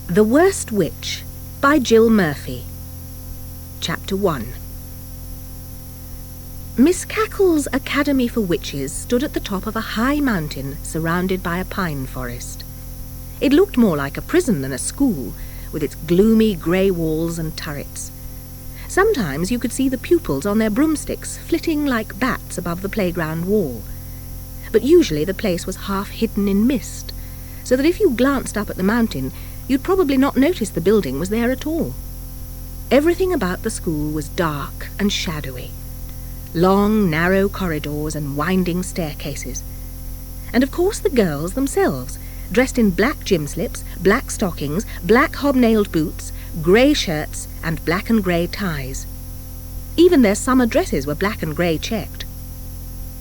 The Worst Witch by Jill Murphy. Chapter 1. Miss Cackle's Academy for Witches stood at the top of a high mountain surrounded by a pine forest. It looked more like a prison than a school, with its gloomy grey walls and turrets. Sometimes you could see the pupils on their broomsticks flitting like bats above the playground wall. But usually the place was half hidden in mist, so that if you glanced up at the mountain, you'd probably not notice the building was there at all. Everything about the school was dark and shadowy. Long, narrow corridors and winding staircases. And of course the girls themselves, dressed in black gym slips, black stockings, black hobnailed boots, grey shirts and black and grey ties. Even their summer dresses were black and grey checked.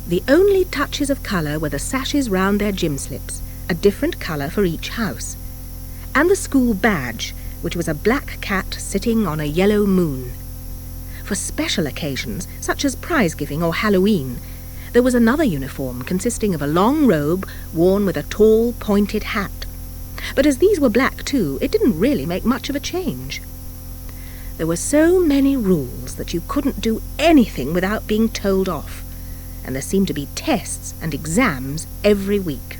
The only touches of colour were the sashes round their gym slips, a different colour for each house, and the school badge, which was a black cat sitting on a yellow moon. For special occasions, such as prize-giving or Halloween, there was another uniform consisting of a long robe worn with a tall, pointed hat. But as these were black too, it didn't really make much of a change. There were so many rules that you couldn't do anything without being told off, and there seemed to be tests and exams every week.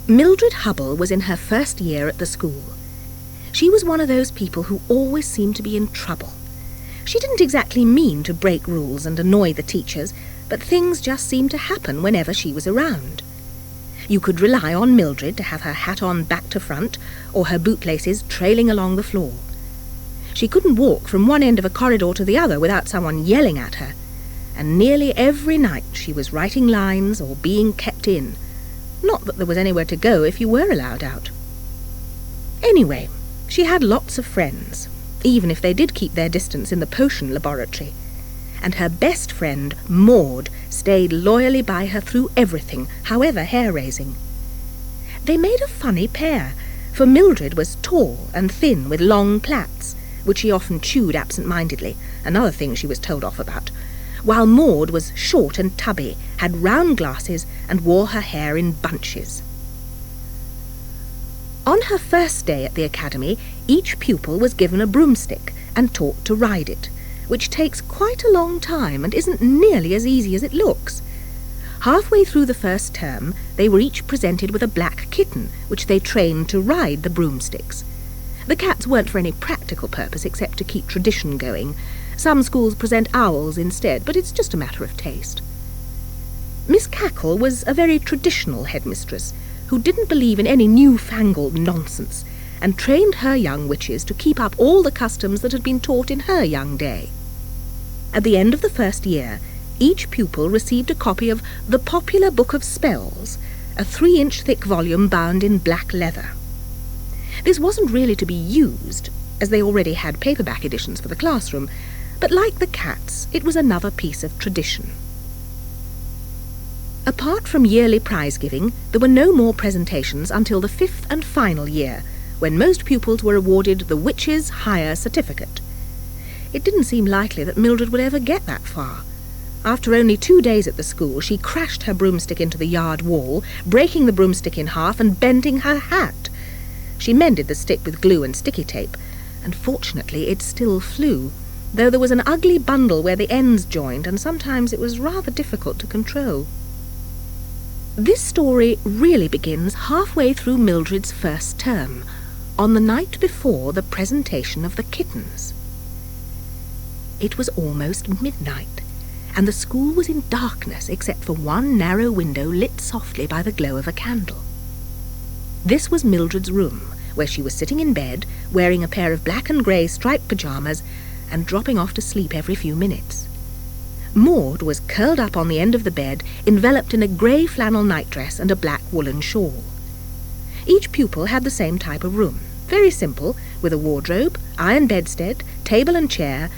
Mildred Hubble was in her first year at the school. She was one of those people who always seemed to be in trouble. She didn't exactly mean to break rules and annoy the teachers, but things just seemed to happen whenever she was around. You could rely on Mildred to have her hat on back to front, or her bootlaces trailing along the floor. She couldn't walk from one end of a corridor to the other without someone yelling at her, and nearly every night she was writing lines or being kept in. Not that there was anywhere to go if you were allowed out. Anyway, she had lots of friends, even if they did keep their distance in the potion laboratory. And her best friend, Maud, stayed loyally by her through everything, however hair-raising. They made a funny pair, for Mildred was tall and thin with long plaits, which she often chewed absent-mindedly, another thing she was told off about, while Maud was short and tubby, had round glasses, and wore her hair in bunches. On her first day at the academy, each pupil was given a broomstick and taught to ride it, which takes quite a long time and isn't nearly as easy as it looks. Halfway through the first term, they were each presented with a black kitten, which they trained to ride the broomsticks. The cats weren't for any practical purpose except to keep tradition going. Some schools present owls instead, but it's just a matter of taste. Miss Cackle was a very traditional headmistress who didn't believe in any newfangled nonsense, and trained her young witches to keep up all the customs that had been taught in her young day. At the end of the first year, each pupil received a copy of The Popular Book of Spells, a 3-inch thick volume bound in black leather. This wasn't really to be used, as they already had paperback editions for the classroom, but like the cats, it was another piece of tradition. Apart from yearly prize-giving, there were no more presentations until the 5th and final year, when most pupils were awarded the Witch's Hire Certificate. It didn't seem likely that Mildred would ever get that far. After only 2 days at the school, she crashed her broomstick into the yard wall, breaking the broomstick in half and bending her hat. She mended the stick with glue and sticky tape, and fortunately it still flew, though there was an ugly bundle where the ends joined, and sometimes it was rather difficult to control. This story really begins halfway through Mildred's first term, on the night before the presentation of the kittens. It was almost midnight, and the school was in darkness except for one narrow window lit softly by the glow of a candle. This was Mildred's room, where she was sitting in bed, wearing a pair of black and grey striped pyjamas, and dropping off to sleep every few minutes. Maud was curled up on the end of the bed, enveloped in a grey flannel nightdress and a black woolen shawl. Each pupil had the same type of room, very simple, with a wardrobe, iron bedstead, table and chair,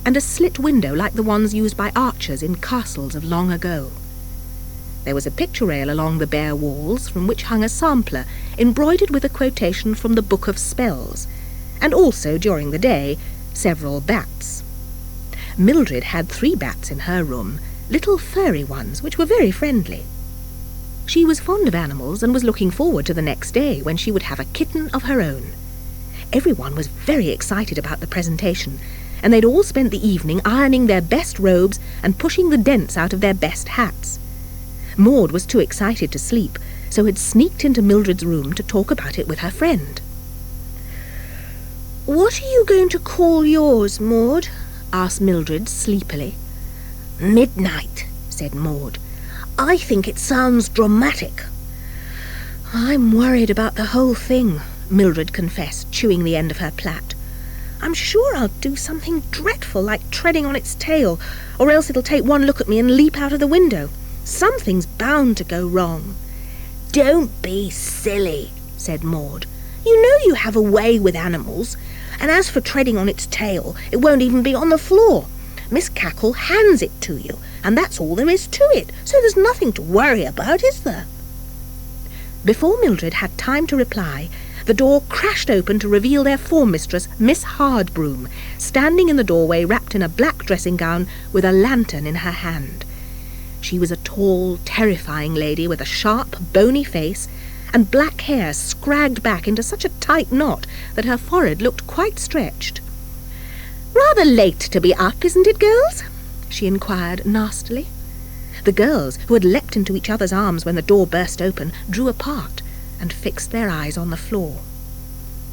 and a slit window like the ones used by archers in castles of long ago. There was a picture rail along the bare walls, from which hung a sampler embroidered with a quotation from the Book of Spells, and also, during the day, several bats. Mildred had 3 bats in her room, little furry ones which were very friendly. She was fond of animals and was looking forward to the next day when she would have a kitten of her own. Everyone was very excited about the presentation, and they'd all spent the evening ironing their best robes and pushing the dents out of their best hats. Maud was too excited to sleep, so had sneaked into Mildred's room to talk about it with her friend. "What are you going to call yours, Maud?" asked Mildred sleepily. "Midnight," said Maud. "I think it sounds dramatic." "I'm worried about the whole thing," Mildred confessed, chewing the end of her plait. "I'm sure I'll do something dreadful, like treading on its tail, or else it'll take one look at me and leap out of the window. Something's bound to go wrong." "Don't be silly," said Maud. "You know you have a way with animals. And as for treading on its tail, it won't even be on the floor. Miss Cackle hands it to you, and that's all there is to it, so there's nothing to worry about, is there?" Before Mildred had time to reply, the door crashed open to reveal their form mistress, Miss Hardbroom, standing in the doorway wrapped in a black dressing gown with a lantern in her hand. She was a tall, terrifying lady with a sharp, bony face and black hair scragged back into such a tight knot that her forehead looked quite stretched. "Rather late to be up, isn't it, girls?" she inquired nastily. The girls, who had leapt into each other's arms when the door burst open, drew apart and fixed their eyes on the floor.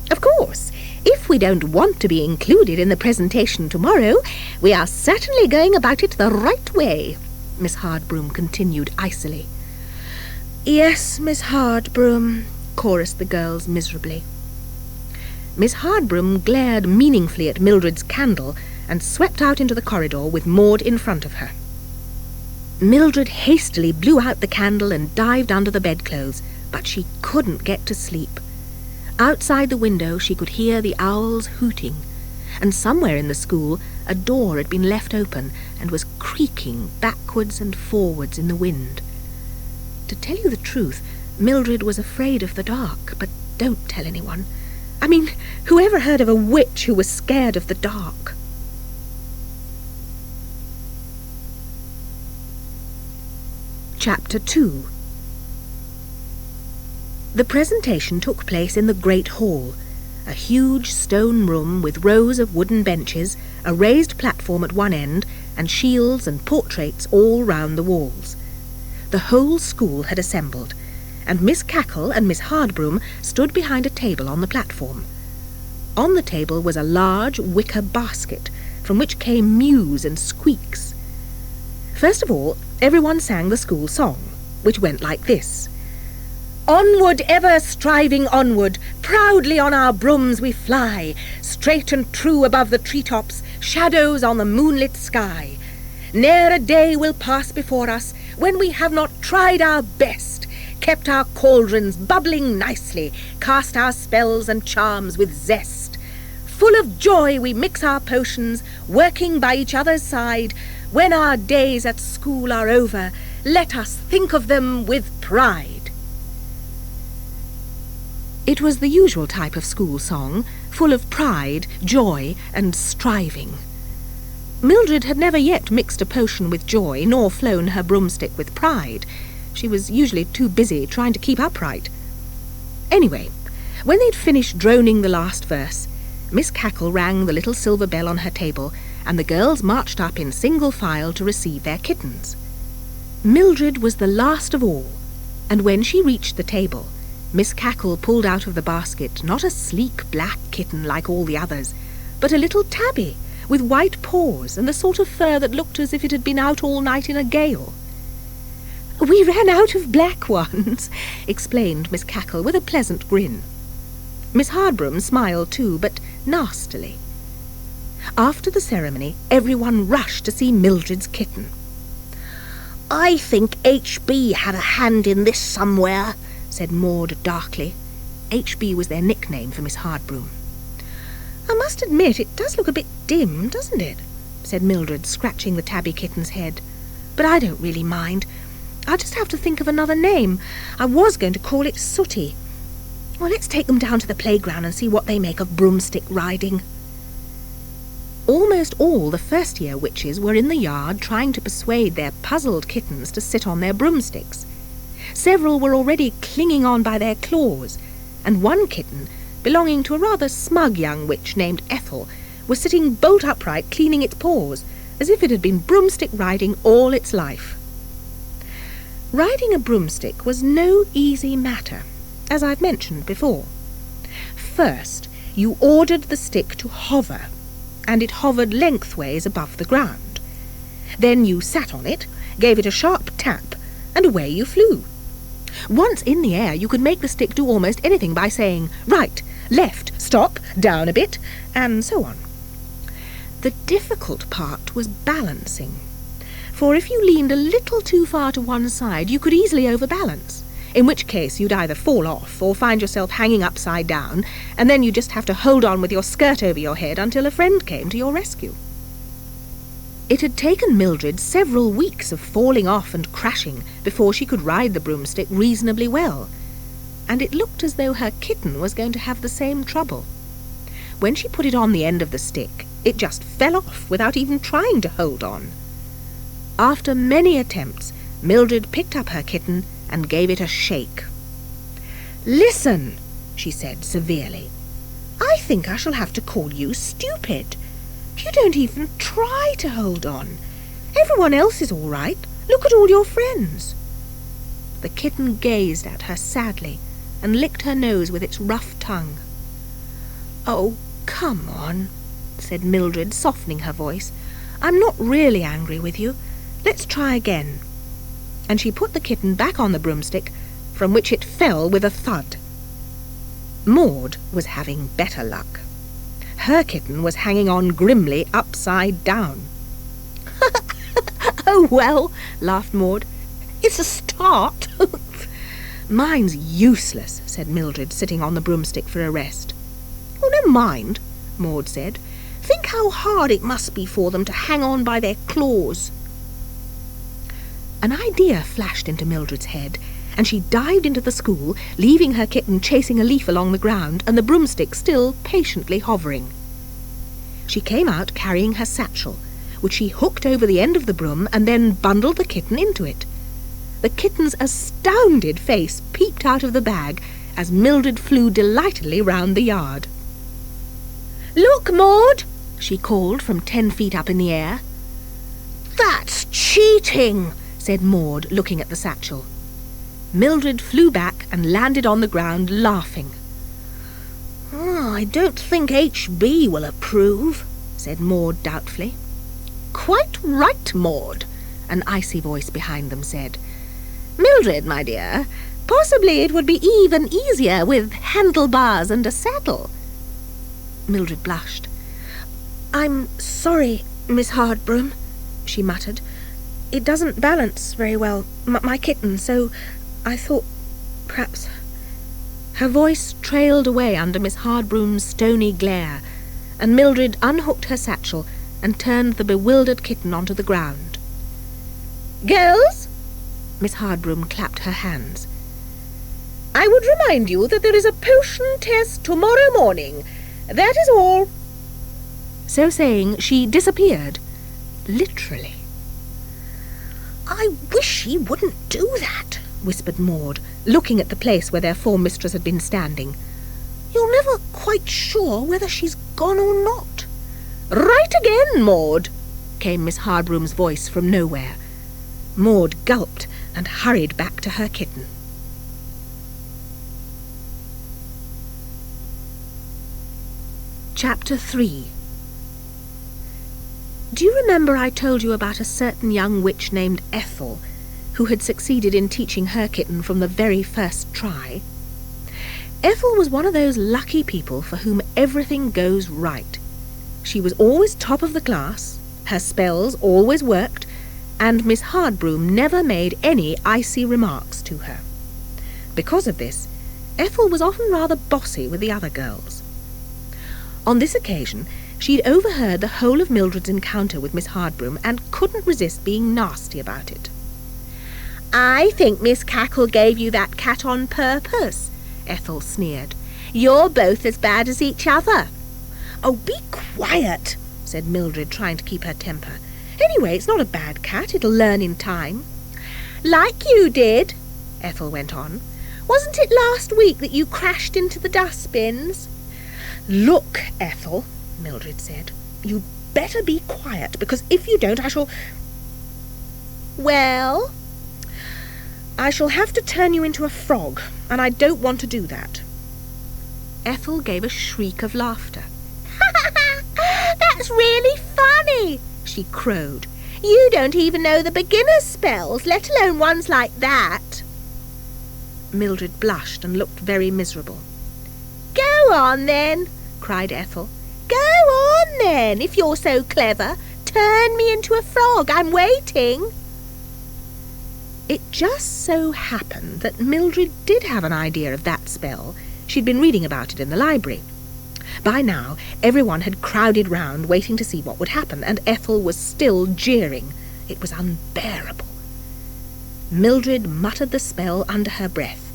"Of course, if we don't want to be included in the presentation tomorrow, we are certainly going about it the right way," Miss Hardbroom continued icily. "Yes, Miss Hardbroom," chorused the girls miserably. Miss Hardbroom glared meaningfully at Mildred's candle and swept out into the corridor with Maud in front of her. Mildred hastily blew out the candle and dived under the bedclothes, but she couldn't get to sleep. Outside the window she could hear the owls hooting, and somewhere in the school a door had been left open and was creaking backwards and forwards in the wind. To tell you the truth, Mildred was afraid of the dark, but don't tell anyone. I mean, who ever heard of a witch who was scared of the dark? Chapter 2. The presentation took place in the Great Hall, a huge stone room with rows of wooden benches, a raised platform at one end, and shields and portraits all round the walls. The whole school had assembled, and Miss Cackle and Miss Hardbroom stood behind a table on the platform. On the table was a large wicker basket, from which came mews and squeaks. First of all, everyone sang the school song, which went like this: "Onward, ever striving onward, proudly on our brooms we fly, straight and true above the treetops, shadows on the moonlit sky. Ne'er a day will pass before us when we have not tried our best, kept our cauldrons bubbling nicely, cast our spells and charms with zest. Full of joy we mix our potions, working by each other's side. When our days at school are over, let us think of them with pride." It was the usual type of school song, full of pride, joy, and striving. Mildred had never yet mixed a potion with joy, nor flown her broomstick with pride. She was usually too busy trying to keep upright. Anyway, when they'd finished droning the last verse, Miss Cackle rang the little silver bell on her table, and the girls marched up in single file to receive their kittens. Mildred was the last of all, and when she reached the table, Miss Cackle pulled out of the basket not a sleek black kitten like all the others, but a little tabby with white paws and the sort of fur that looked as if it had been out all night in a gale. "We ran out of black ones," explained Miss Cackle with a pleasant grin. Miss Hardbroom smiled too, but nastily. After the ceremony, everyone rushed to see Mildred's kitten. "I think H.B. had a hand in this somewhere," said Maud darkly. H.B. was their nickname for Miss Hardbroom. "I must admit it does look a bit dim, doesn't it?" said Mildred, scratching the tabby kitten's head. "But I don't really mind. I'll just have to think of another name. I was going to call it Sooty. Well, let's take them down to the playground and see what they make of broomstick riding." Almost all the first-year witches were in the yard trying to persuade their puzzled kittens to sit on their broomsticks. Several were already clinging on by their claws, and one kitten, belonging to a rather smug young witch named Ethel, was sitting bolt upright cleaning its paws, as if it had been broomstick riding all its life. Riding a broomstick was no easy matter, as I've mentioned before. First, you ordered the stick to hover, and it hovered lengthways above the ground. Then you sat on it, gave it a sharp tap, and away you flew. Once in the air, you could make the stick do almost anything by saying, right, left, stop, down a bit, and so on. The difficult part was balancing, for if you leaned a little too far to one side, you could easily overbalance, in which case you'd either fall off or find yourself hanging upside down, and then you'd just have to hold on with your skirt over your head until a friend came to your rescue. It had taken Mildred several weeks of falling off and crashing before she could ride the broomstick reasonably well, and it looked as though her kitten was going to have the same trouble. When she put it on the end of the stick, it just fell off without even trying to hold on. After many attempts, Mildred picked up her kitten and gave it a shake. "Listen," she said severely. "I think I shall have to call you stupid. You don't even try to hold on. Everyone else is all right. Look at all your friends." The kitten gazed at her sadly and licked her nose with its rough tongue. "Oh, come on," said Mildred, softening her voice. "I'm not really angry with you. Let's try again." And she put the kitten back on the broomstick, from which it fell with a thud. Maud was having better luck. Her kitten was hanging on grimly upside down. "Oh, well," laughed Maud, "it's a start." "Mine's useless," said Mildred, sitting on the broomstick for a rest. "Oh, never mind," Maud said. "Think how hard it must be for them to hang on by their claws." An idea flashed into Mildred's head, and she dived into the school, leaving her kitten chasing a leaf along the ground and the broomstick still patiently hovering. She came out carrying her satchel, which she hooked over the end of the broom and then bundled the kitten into it. The kitten's astounded face peeped out of the bag as Mildred flew delightedly round the yard. "Look, Maud!" she called from 10 feet up in the air. "That's cheating!" said Maud, looking at the satchel. Mildred flew back and landed on the ground, laughing. "I don't think HB will approve," said Maud doubtfully. "Quite right, Maud," an icy voice behind them said. "Mildred, my dear, possibly it would be even easier with handlebars and a saddle." Mildred blushed. "I'm sorry, Miss Hardbroom," she muttered. "It doesn't balance very well, my kitten, so I thought perhaps—" Her voice trailed away under Miss Hardbroom's stony glare, and Mildred unhooked her satchel and turned the bewildered kitten onto the ground. "Girls," Miss Hardbroom clapped her hands, "I would remind you that there is a potion test tomorrow morning. That is all." So saying, she disappeared, literally. "I wish she wouldn't do that," whispered Maud, looking at the place where their form mistress had been standing. "You're never quite sure whether she's gone or not." "Right again, Maud," came Miss Hardbroom's voice from nowhere. Maud gulped and hurried back to her kitten. Chapter 3. Do you remember I told you about a certain young witch named Ethel, who had succeeded in teaching her kitten from the very first try? Ethel was one of those lucky people for whom everything goes right. She was always top of the class, her spells always worked, and Miss Hardbroom never made any icy remarks to her. Because of this, Ethel was often rather bossy with the other girls. On this occasion, she'd overheard the whole of Mildred's encounter with Miss Hardbroom and couldn't resist being nasty about it. "I think Miss Cackle gave you that cat on purpose," Ethel sneered. "You're both as bad as each other." "Oh, be quiet," said Mildred, trying to keep her temper. "Anyway, it's not a bad cat. It'll learn in time." "Like you did," Ethel went on. "Wasn't it last week that you crashed into the dustbins?" "Look, Ethel," Mildred said, "you'd better be quiet, because if you don't I shall—" "Well?" "I shall have to turn you into a frog, and I don't want to do that." Ethel gave a shriek of laughter. "That's really funny," she crowed. "You don't even know the beginner's spells, let alone ones like that." Mildred blushed and looked very miserable. "Go on, then," cried Ethel. "Go on, then, if you're so clever. Turn me into a frog. I'm waiting." It just so happened that Mildred did have an idea of that spell. She'd been reading about it in the library. By now, everyone had crowded round, waiting to see what would happen, and Ethel was still jeering. It was unbearable. Mildred muttered the spell under her breath,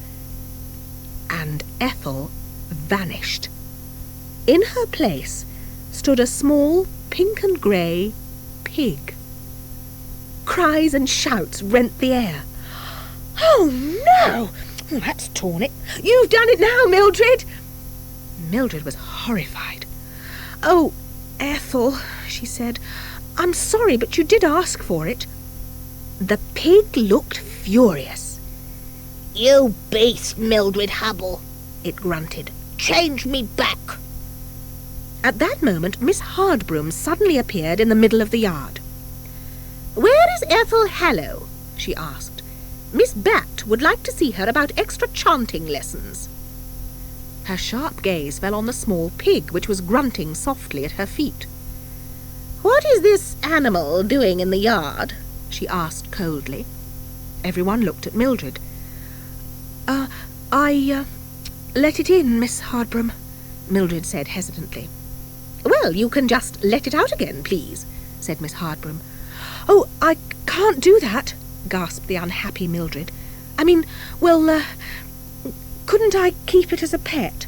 and Ethel vanished. In her place stood a small, pink and grey pig. Cries and shouts rent the air. "Oh, no! That's torn it. You've done it now, Mildred!" Mildred was horrified. "Oh, Ethel," she said, "I'm sorry, but you did ask for it." The pig looked furious. "You beast, Mildred Hubble," it grunted. "Change me back." At that moment, Miss Hardbroom suddenly appeared in the middle of the yard. "Where is Ethel Hallow?" she asked. "Miss Bat would like to see her about extra chanting lessons." Her sharp gaze fell on the small pig, which was grunting softly at her feet. "What is this animal doing in the yard?" she asked coldly. Everyone looked at Mildred. I let it in, Miss Hardbroom," Mildred said hesitantly. "Well, you can just let it out again, please," said Miss Hardbroom. "Oh, I can't do that," gasped the unhappy Mildred. Couldn't I keep it as a pet?"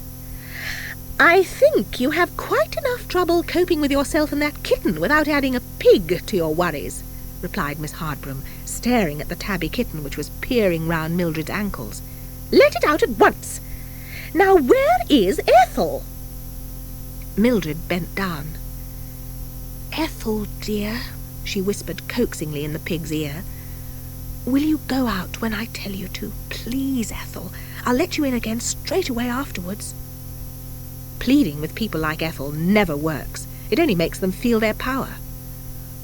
"I think you have quite enough trouble coping with yourself and that kitten without adding a pig to your worries," replied Miss Hardbroom, staring at the tabby kitten which was peering round Mildred's ankles. "Let it out at once. Now, where is Ethel?" Mildred bent down. "Ethel, dear," she whispered coaxingly in the pig's ear, "will you go out when I tell you to? Please, Ethel. I'll let you in again straight away afterwards." Pleading with people like Ethel never works. It only makes them feel their power.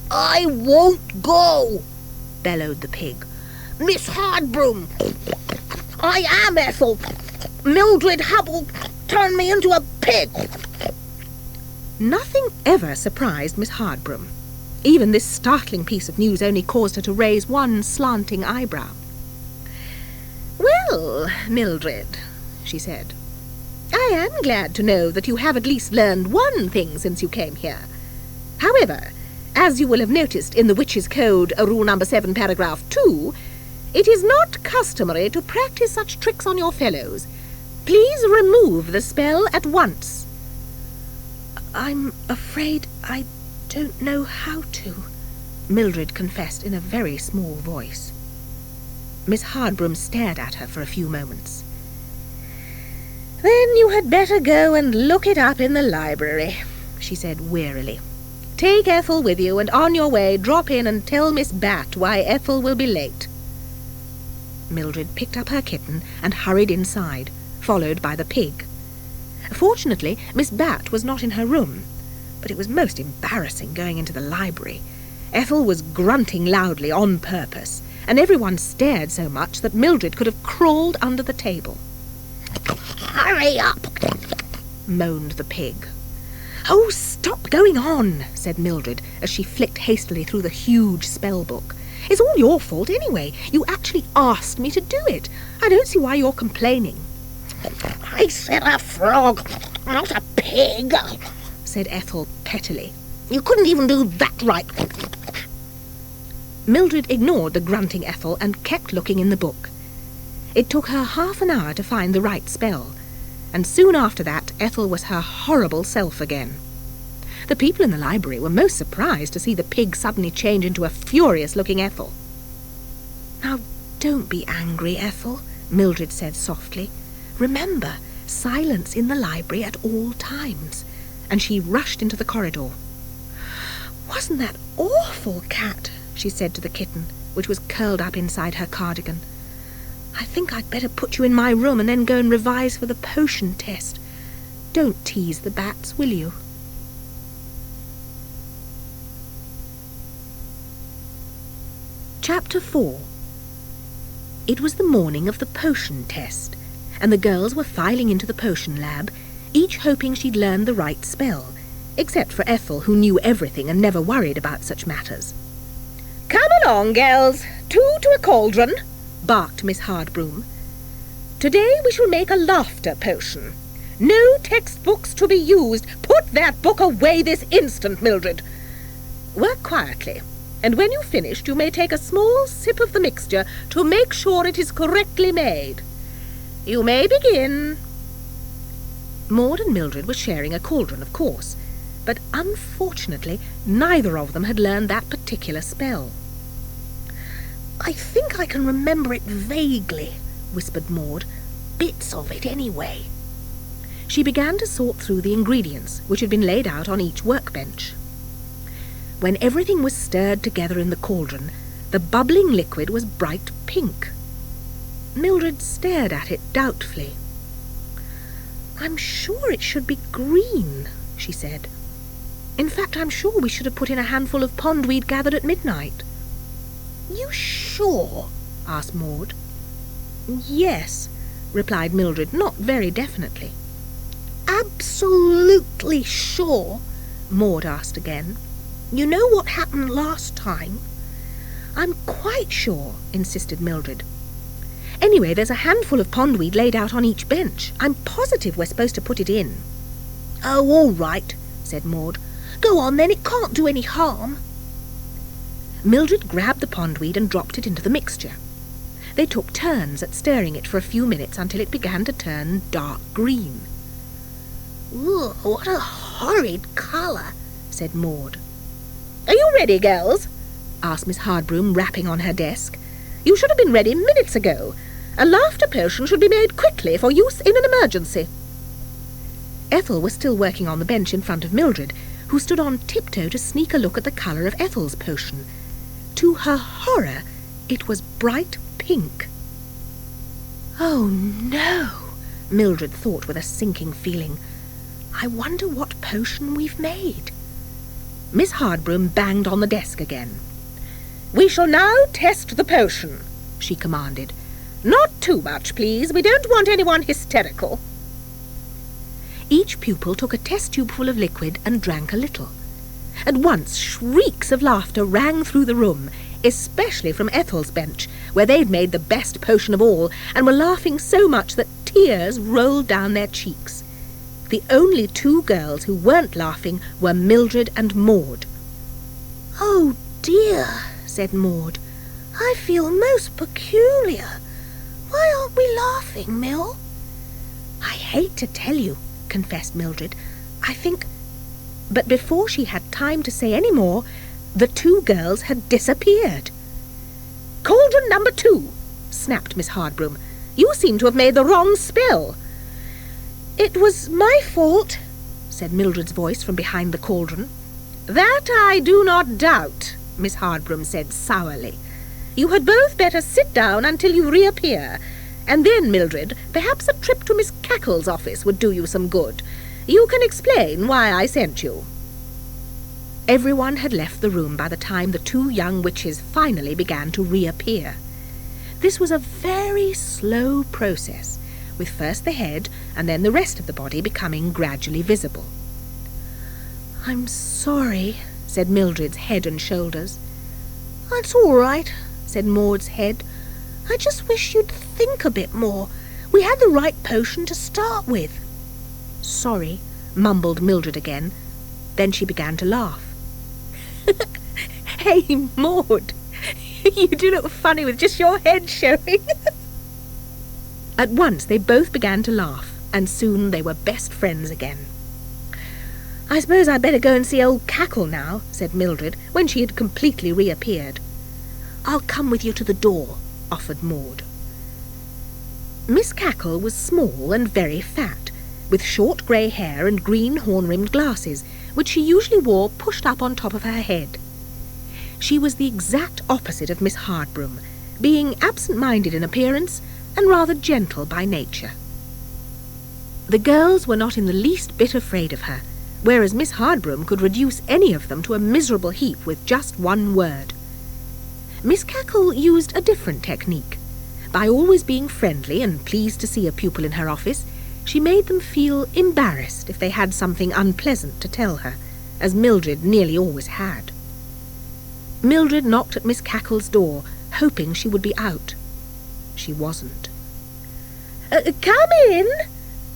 "I won't go," bellowed the pig. "Miss Hardbroom, I am Ethel. Mildred Hubble turned me into a pig." Nothing ever surprised Miss Hardbroom. Even this startling piece of news only caused her to raise one slanting eyebrow. "Well, Mildred," she said, "I am glad to know that you have at least learned one thing since you came here. However, as you will have noticed in the Witch's Code, Rule number 7, paragraph 2, it is not customary to practice such tricks on your fellows. Please remove the spell at once." "I'm afraid I don't know how to," Mildred confessed in a very small voice. Miss Hardbroom stared at her for a few moments. "Then you had better go and look it up in the library," she said wearily. "Take Ethel with you, and on your way drop in and tell Miss Bat why Ethel will be late." Mildred picked up her kitten and hurried inside, followed by the pig. Fortunately, Miss Bat was not in her room, but it was most embarrassing going into the library. Ethel was grunting loudly on purpose, and everyone stared so much that Mildred could have crawled under the table. "Hurry up!" moaned the pig. "Oh, stop going on," said Mildred, as she flicked hastily through the huge spell book. "It's all your fault anyway. You actually asked me to do it. I don't see why you're complaining." "I said a frog, not a pig," said Ethel pettily. "You couldn't even do that right." Mildred ignored the grunting Ethel and kept looking in the book. It took her half an hour to find the right spell, and soon after that Ethel was her horrible self again. The people in the library were most surprised to see the pig suddenly change into a furious-looking Ethel. "Now, Don't be angry, Ethel, Mildred said softly. Remember, silence in the library at all times. And she rushed into the corridor. Wasn't that awful, Cat? She said to the kitten, which was curled up inside her cardigan. I think I'd better put you in my room and then go and revise for the potion test. Don't tease the bats, will you? Chapter 4. It was the morning of the potion test, and the girls were filing into the potion lab, each hoping she'd learned the right spell, except for Ethel, who knew everything and never worried about such matters. Come along, girls, 2 to a cauldron, barked Miss Hardbroom. Today we shall make a laughter potion. No textbooks to be used. Put that book away this instant, Mildred. Work quietly, and when you've finished you may take a small sip of the mixture to make sure it is correctly made. You may begin. Maud and Mildred were sharing a cauldron, of course, but unfortunately neither of them had learned that particular spell. I think I can remember it vaguely, whispered Maud. Bits of it, anyway. She began to sort through the ingredients, which had been laid out on each workbench. When everything was stirred together in the cauldron, the bubbling liquid was bright pink. Mildred stared at it doubtfully. I'm sure it should be green, she said. In fact, I'm sure we should have put in a handful of pondweed gathered at midnight. You sure? Asked Maud. Yes, replied Mildred, not very definitely. Absolutely sure? Maud asked again. You know what happened last time? I'm quite sure, insisted Mildred. Anyway, there's a handful of pondweed laid out on each bench. I'm positive we're supposed to put it in. Oh, all right, said Maud. Go on then, it can't do any harm. Mildred grabbed the pondweed and dropped it into the mixture. They took turns at stirring it for a few minutes until it began to turn dark green. Ooh, what a horrid colour, said Maud. Are you ready, girls? Asked Miss Hardbroom, rapping on her desk. You should have been ready minutes ago. A laughter potion should be made quickly for use in an emergency. Ethel was still working on the bench in front of Mildred, who stood on tiptoe to sneak a look at the colour of Ethel's potion. To her horror, it was bright pink. Oh, no, Mildred thought with a sinking feeling. I wonder what potion we've made. Miss Hardbroom banged on the desk again. We shall now test the potion, she commanded. Not too much, please. We don't want anyone hysterical. Each pupil took a test tube full of liquid and drank a little. At once, shrieks of laughter rang through the room, especially from Ethel's bench, where they'd made the best potion of all, and were laughing so much that tears rolled down their cheeks. The only 2 girls who weren't laughing were Mildred and Maud. Oh, dear, said Maud. I feel most peculiar. Why aren't we laughing, Mill? I hate to tell you, confessed Mildred. I think... But before she had time to say any more, the 2 girls had disappeared. Cauldron number 2, snapped Miss Hardbroom. You seem to have made the wrong spell. It was my fault, said Mildred's voice from behind the cauldron. That I do not doubt, Miss Hardbroom said sourly. You had both better sit down until you reappear. And then, Mildred, perhaps a trip to Miss Cackle's office would do you some good. You can explain why I sent you. Everyone had left the room by the time the 2 young witches finally began to reappear. This was a very slow process, with first the head and then the rest of the body becoming gradually visible. I'm sorry, said Mildred's head and shoulders. That's all right, said Maud's head. I just wish you'd think a bit more. We had the right potion to start with. Sorry, mumbled Mildred again. Then she began to laugh. Hey, Maud, you do look funny with just your head showing. At once they both began to laugh, and soon they were best friends again. I suppose I'd better go and see old Cackle now, said Mildred, when she had completely reappeared. I'll come with you to the door, offered Maud. Miss Cackle was small and very fat, with short grey hair and green horn-rimmed glasses, which she usually wore pushed up on top of her head. She was the exact opposite of Miss Hardbroom, being absent-minded in appearance and rather gentle by nature. The girls were not in the least bit afraid of her, whereas Miss Hardbroom could reduce any of them to a miserable heap with just one word. Miss Cackle used a different technique. By always being friendly and pleased to see a pupil in her office, she made them feel embarrassed if they had something unpleasant to tell her, as Mildred nearly always had. Mildred knocked at Miss Cackle's door, hoping she would be out. She wasn't. "Come in,"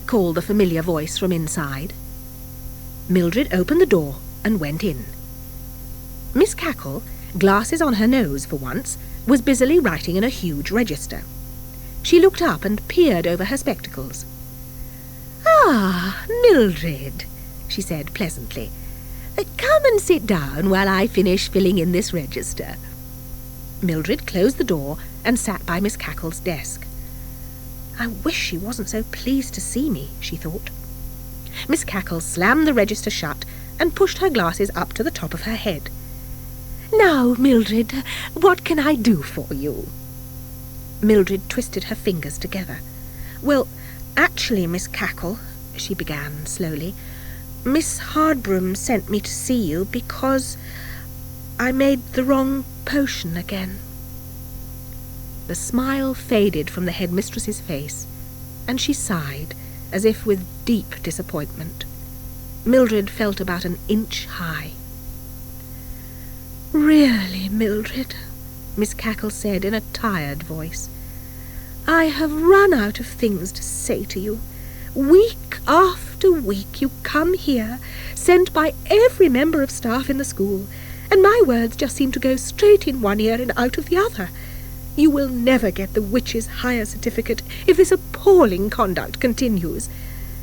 called the familiar voice from inside. Mildred opened the door and went in. Miss Cackle, glasses on her nose for once, was busily writing in a huge register. She looked up and peered over her spectacles. "Ah, Mildred," she said pleasantly. "Come and sit down while I finish filling in this register." Mildred closed the door and sat by Miss Cackle's desk. "I wish she wasn't so pleased to see me," she thought. Miss Cackle slammed the register shut and pushed her glasses up to the top of her head. "Now, Mildred, what can I do for you?" Mildred twisted her fingers together. "Well, actually, Miss Cackle," she began slowly, "Miss Hardbroom sent me to see you because I made the wrong potion again." The smile faded from the headmistress's face, and she sighed, as if with deep disappointment. Mildred felt about an inch high. "Really, Mildred," Miss Cackle said in a tired voice, "I have run out of things to say to you. Week after week you come here, sent by every member of staff in the school, and my words just seem to go straight in one ear and out of the other. You will never get the witch's higher certificate if this appalling conduct continues.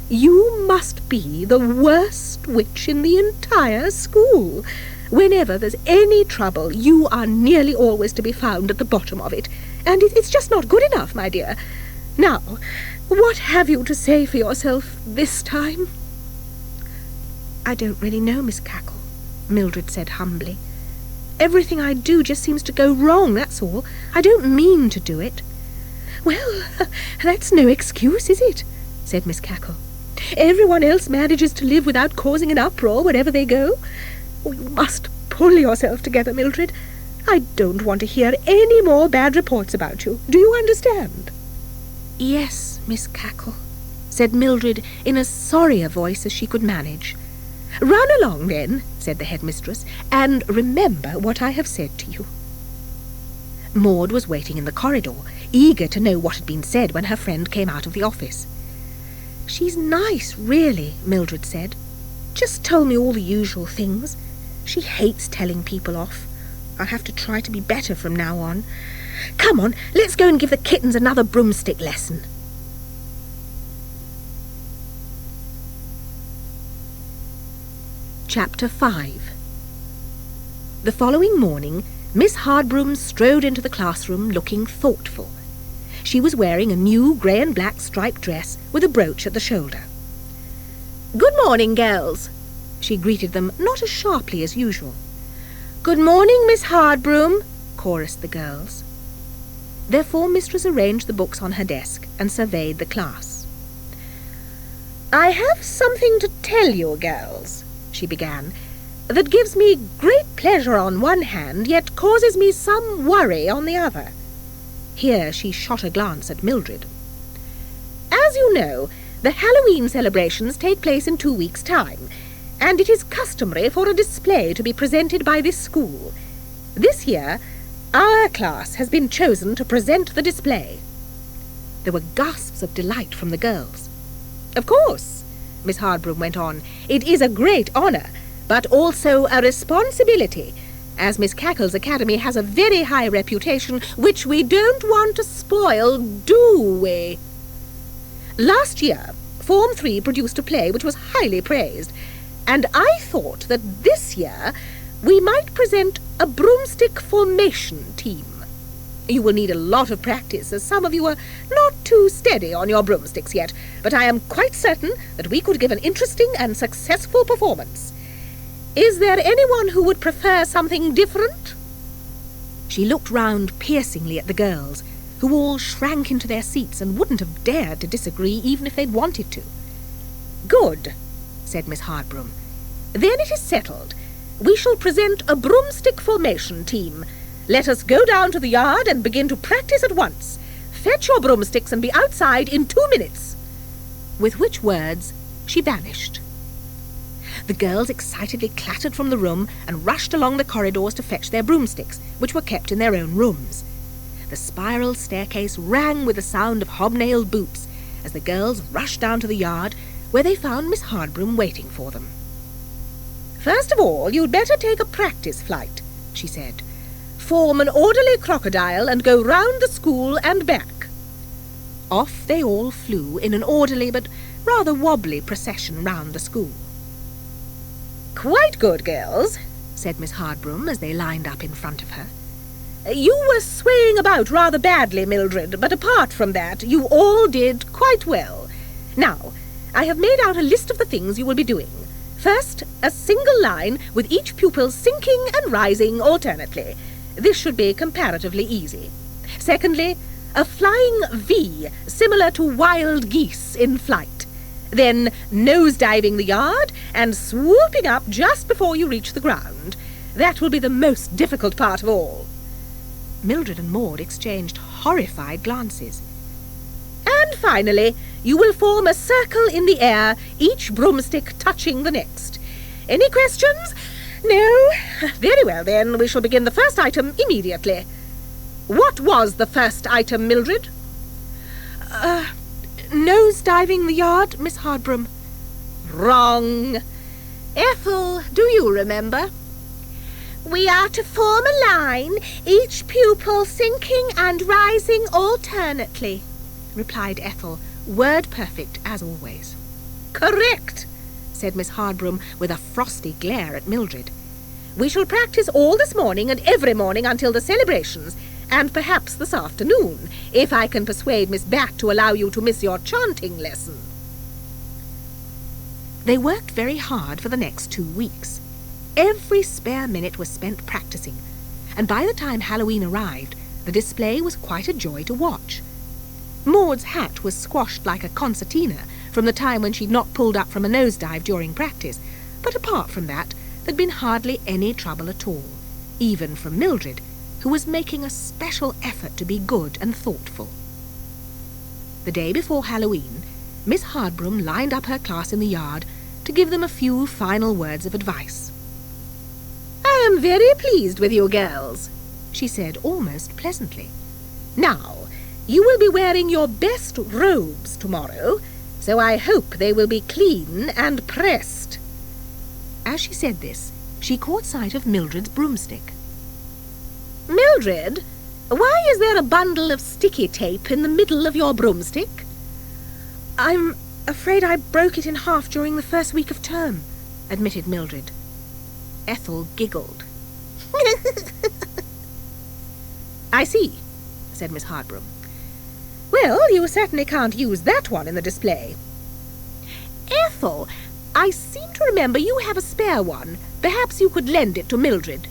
You must be the worst witch in the entire school. Whenever there's any trouble, you are nearly always to be found at the bottom of it, and it's just not good enough, my dear. Now, what have you to say for yourself this time?" "I don't really know, Miss Cackle," Mildred said humbly. "Everything I do just seems to go wrong, that's all. I don't mean to do it." "Well, that's no excuse, is it?" said Miss Cackle. "Everyone else manages to live without causing an uproar wherever they go. Oh, you must pull yourself together, Mildred. I don't want to hear any more bad reports about you. Do you understand?" "Yes, Miss Cackle," said Mildred in as sorry a voice as she could manage. "Run along, then," said the headmistress, "and remember what I have said to you." Maud was waiting in the corridor, eager to know what had been said when her friend came out of the office. "She's nice, really," Mildred said. "Just told me all the usual things. She hates telling people off. I'll have to try to be better from now on. Come on, let's go and give the kittens another broomstick lesson." Chapter 5. The following morning, Miss Hardbroom strode into the classroom looking thoughtful. She was wearing a new grey and black striped dress with a brooch at the shoulder. "Good morning, girls," she greeted them, not as sharply as usual. "Good morning, Miss Hardbroom," chorused the girls. Their form mistress arranged the books on her desk and surveyed the class. "I have something to tell you, girls," she began, "that gives me great pleasure on one hand, yet causes me some worry on the other." Here she shot a glance at Mildred. "As you know, the Halloween celebrations take place in 2 weeks' time, and it is customary for a display to be presented by this school. This year, our class has been chosen to present the display." There were gasps of delight from the girls. "Of course," Miss Hardbroom went on, "it is a great honour, but also a responsibility, as Miss Cackle's Academy has a very high reputation, which we don't want to spoil, do we? Last year, Form 3 produced a play which was highly praised, and I thought that this year we might present a broomstick formation team." You will need a lot of practice, as some of you are not too steady on your broomsticks yet, but I am quite certain that we could give an interesting and successful performance. Is there anyone who would prefer something different?" She looked round piercingly at the girls, who all shrank into their seats and wouldn't have dared to disagree even if they'd wanted to. "Good," said Miss Hardbroom. "Then it is settled. We shall present a broomstick formation team. Let us go down to the yard and begin to practice at once. Fetch your broomsticks and be outside in 2 minutes." With which words she vanished. The girls excitedly clattered from the room and rushed along the corridors to fetch their broomsticks, which were kept in their own rooms. The spiral staircase rang with the sound of hobnailed boots as the girls rushed down to the yard, where they found Miss Hardbroom waiting for them. "First of all, you'd better take a practice flight," she said. "Form an orderly crocodile and go round the school and back." Off they all flew in an orderly but rather wobbly procession round the school. "Quite good, girls," said Miss Hardbroom as they lined up in front of her. "You were swaying about rather badly, Mildred, but apart from that, you all did quite well. Now, I have made out a list of the things you will be doing. First, a single line with each pupil sinking and rising alternately. This should be comparatively easy. Secondly, a flying V, similar to wild geese in flight. Then nose-diving the yard and swooping up just before you reach the ground. That will be the most difficult part of all." Mildred and Maud exchanged horrified glances. "And finally, you will form a circle in the air, each broomstick touching the next. Any questions? No? Very well, then. We shall begin the first item immediately. What was the first item, Mildred?" Nose-diving the yard, Miss Hardbroom." "Wrong. Ethel, do you remember?" "We are to form a line, each pupil sinking and rising alternately," replied Ethel, word-perfect as always. "Correct," said Miss Hardbroom with a frosty glare at Mildred. "We shall practice all this morning and every morning until the celebrations, and perhaps this afternoon, if I can persuade Miss Bat to allow you to miss your chanting lesson." They worked very hard for the next 2 weeks. Every spare minute was spent practicing, and by the time Halloween arrived, the display was quite a joy to watch. Maud's hat was squashed like a concertina from the time when she'd not pulled up from a nosedive during practice, but apart from that, there'd been hardly any trouble at all, even from Mildred, who was making a special effort to be good and thoughtful. The day before Halloween, Miss Hardbroom lined up her class in the yard to give them a few final words of advice. "I am very pleased with you girls," she said almost pleasantly. "Now, you will be wearing your best robes tomorrow, so I hope they will be clean and pressed." As she said this, she caught sight of Mildred's broomstick. "Mildred, why is there a bundle of sticky tape in the middle of your broomstick?" "I'm afraid I broke it in half during the first week of term," admitted Mildred. Ethel giggled. "I see," said Miss Hardbroom. "Well, you certainly can't use that one in the display." "Ethel, I seem to remember you have a spare one. Perhaps you could lend it to Mildred."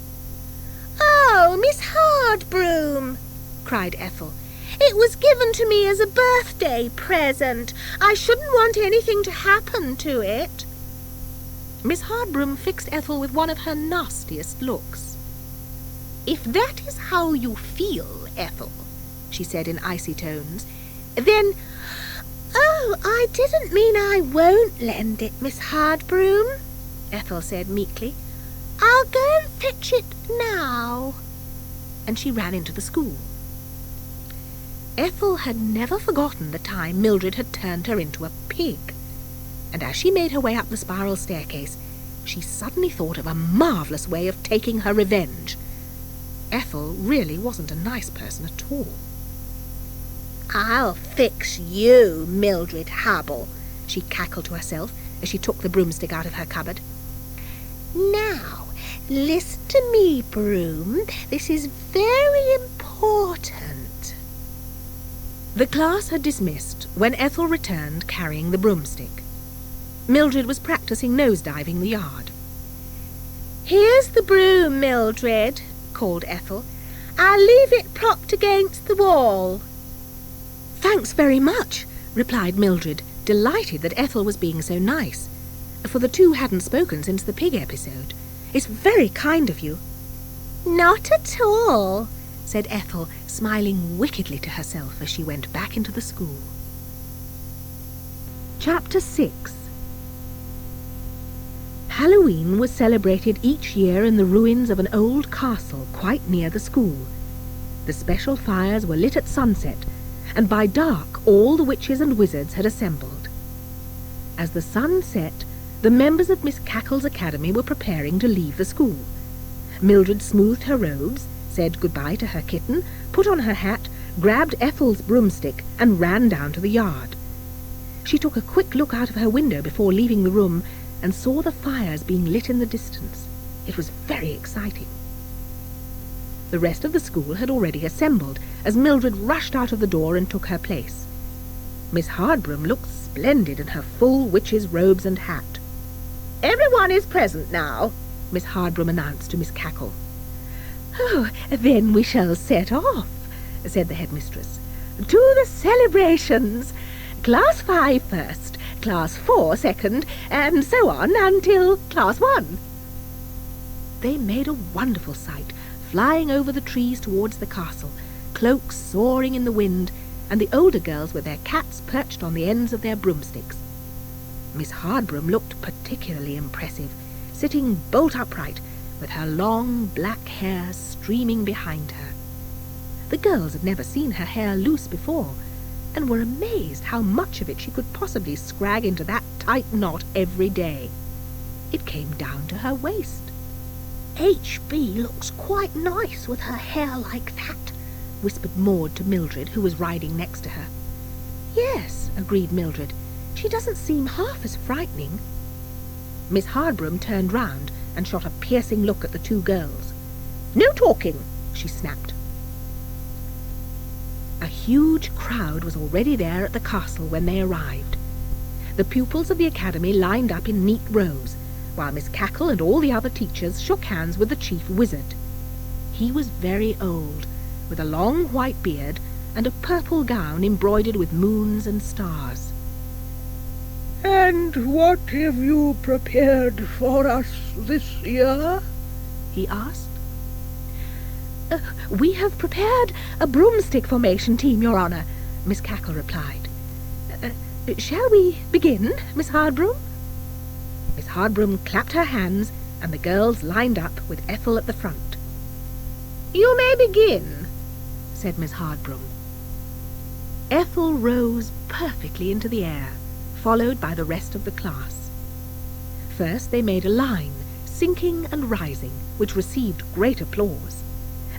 "Oh, Miss Hardbroom," cried Ethel. "It was given to me as a birthday present. I shouldn't want anything to happen to it." Miss Hardbroom fixed Ethel with one of her nastiest looks. "If that is how you feel, Ethel," she said in icy tones, "then—" "Oh, I didn't mean I won't lend it, Miss Hardbroom," Ethel said meekly. "I'll go and fetch it now." And she ran into the school. Ethel had never forgotten the time Mildred had turned her into a pig, and as she made her way up the spiral staircase, she suddenly thought of a marvellous way of taking her revenge. Ethel really wasn't a nice person at all. "I'll fix you, Mildred Hubble," she cackled to herself as she took the broomstick out of her cupboard. "Now, listen to me, Broom. This is very important. The class had dismissed when Ethel returned carrying the broomstick. Mildred was practising nose-diving the yard. "Here's the broom, Mildred," called Ethel. "I'll leave it propped against the wall." "Thanks very much," replied Mildred, delighted that Ethel was being so nice, for the two hadn't spoken since the pig episode. "It's very kind of you." "Not at all," said Ethel, smiling wickedly to herself as she went back into the school. Chapter 6. Halloween was celebrated each year in the ruins of an old castle quite near the school. The special fires were lit at sunset, and by dark all the witches and wizards had assembled. As the sun set, the members of Miss Cackle's academy were preparing to leave the school. Mildred smoothed her robes, said goodbye to her kitten, put on her hat, grabbed Ethel's broomstick, and ran down to the yard. She took a quick look out of her window before leaving the room, and saw the fires being lit in the distance. It was very exciting. The rest of the school had already assembled, as Mildred rushed out of the door and took her place. Miss Hardbroom looked splendid in her full witch's robes and hat. "Everyone is present now," Miss Hardbroom announced to Miss Cackle. "Oh, then we shall set off," said the headmistress. "To the celebrations. Class 5 first, Class 4 second, and so on until Class 1. They made a wonderful sight, flying over the trees towards the castle, cloaks soaring in the wind, and the older girls with their cats perched on the ends of their broomsticks. Miss Hardbroom looked particularly impressive, sitting bolt upright, with her long black hair streaming behind her. The girls had never seen her hair loose before, and were amazed how much of it she could possibly scrag into that tight knot every day. It came down to her waist. "H.B. looks quite nice with her hair like that," whispered Maud to Mildred, who was riding next to her. "Yes," agreed Mildred. "She doesn't seem half as frightening." Miss Hardbroom turned round and shot a piercing look at the two girls. "No talking," she snapped. A huge crowd was already there at the castle when they arrived. The pupils of the academy lined up in neat rows, while Miss Cackle and all the other teachers shook hands with the chief wizard. He was very old, with a long white beard and a purple gown embroidered with moons and stars. "And what have you prepared for us this year?" he asked. "We have prepared a broomstick formation team, Your Honour," Miss Cackle replied. "Shall we begin, Miss Hardbroom?" Miss Hardbroom clapped her hands, and the girls lined up with Ethel at the front. "You may begin," said Miss Hardbroom. Ethel rose perfectly into the air, followed by the rest of the class. First they made a line, sinking and rising, which received great applause.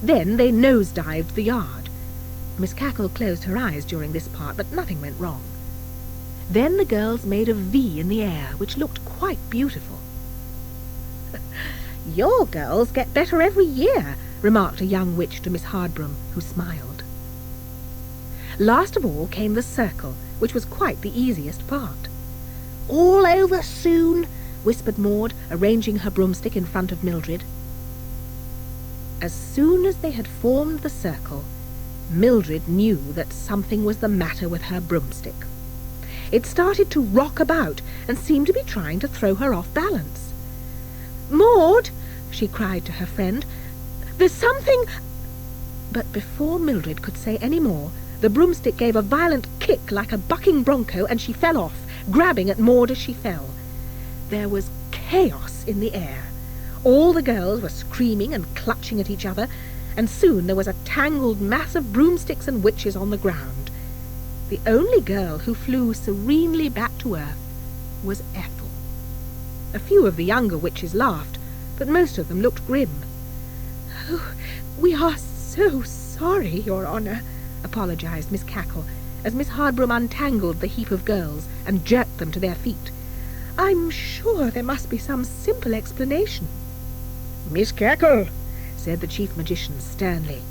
Then they nose-dived the yard. Miss Cackle closed her eyes during this part, but nothing went wrong. Then the girls made a V in the air, which looked quite beautiful. "Your girls get better every year," remarked a young witch to Miss Hardbroom, who smiled. Last of all came the circle, which was quite the easiest part. "All over soon," whispered Maud, arranging her broomstick in front of Mildred. As soon as they had formed the circle, Mildred knew that something was the matter with her broomstick. It started to rock about and seemed to be trying to throw her off balance. "Maud," she cried to her friend, "there's something—" But before Mildred could say any more, the broomstick gave a violent kick like a bucking bronco, and she fell off, grabbing at Maud as she fell. There was chaos in the air. All the girls were screaming and clutching at each other, and soon there was a tangled mass of broomsticks and witches on the ground. The only girl who flew serenely back to earth was Ethel. A few of the younger witches laughed, but most of them looked grim. "Oh, we are so sorry, Your Honour," apologized Miss Cackle, as Miss Hardbroom untangled the heap of girls and jerked them to their feet. "I'm sure there must be some simple explanation." "Miss Cackle," said the chief magician sternly,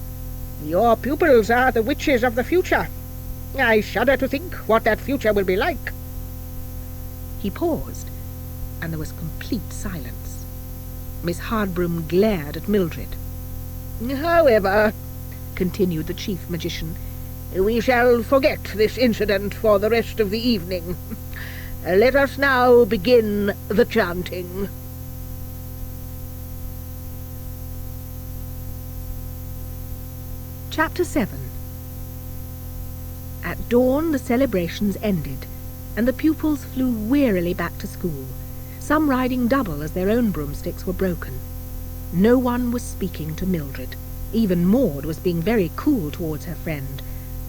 "your pupils are the witches of the future. I shudder to think what that future will be like." He paused, and there was complete silence. Miss Hardbroom glared at Mildred. "However," continued the chief magician, "we shall forget this incident for the rest of the evening. Let us now begin the chanting." Chapter 7. At dawn the celebrations ended, and the pupils flew wearily back to school, some riding double as their own broomsticks were broken. No one was speaking to Mildred. Even Maud was being very cool towards her friend,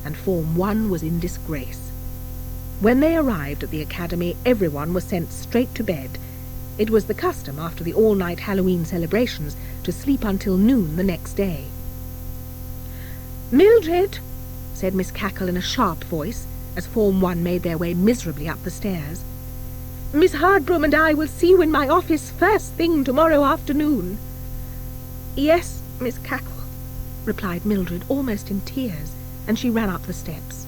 and Form 1 was in disgrace. When they arrived at the academy, everyone was sent straight to bed. It was the custom after the all-night Halloween celebrations to sleep until noon the next day. "Mildred," said Miss Cackle in a sharp voice, as Form 1 made their way miserably up the stairs, "Miss Hardbroom and I will see you in my office first thing tomorrow afternoon." "Yes, Miss Cackle," replied Mildred, almost in tears, and she ran up the steps.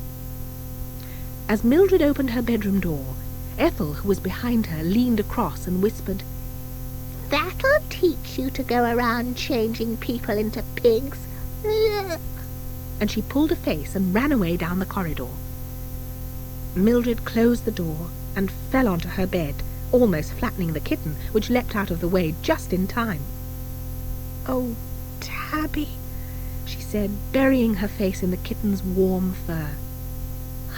As Mildred opened her bedroom door, Ethel, who was behind her, leaned across and whispered, "That'll teach you to go around changing people into pigs." and she pulled a face and ran away down the corridor. Mildred closed the door and fell onto her bed, almost flattening the kitten, which leapt out of the way just in time. "Oh, Tabby," she said, burying her face in the kitten's warm fur.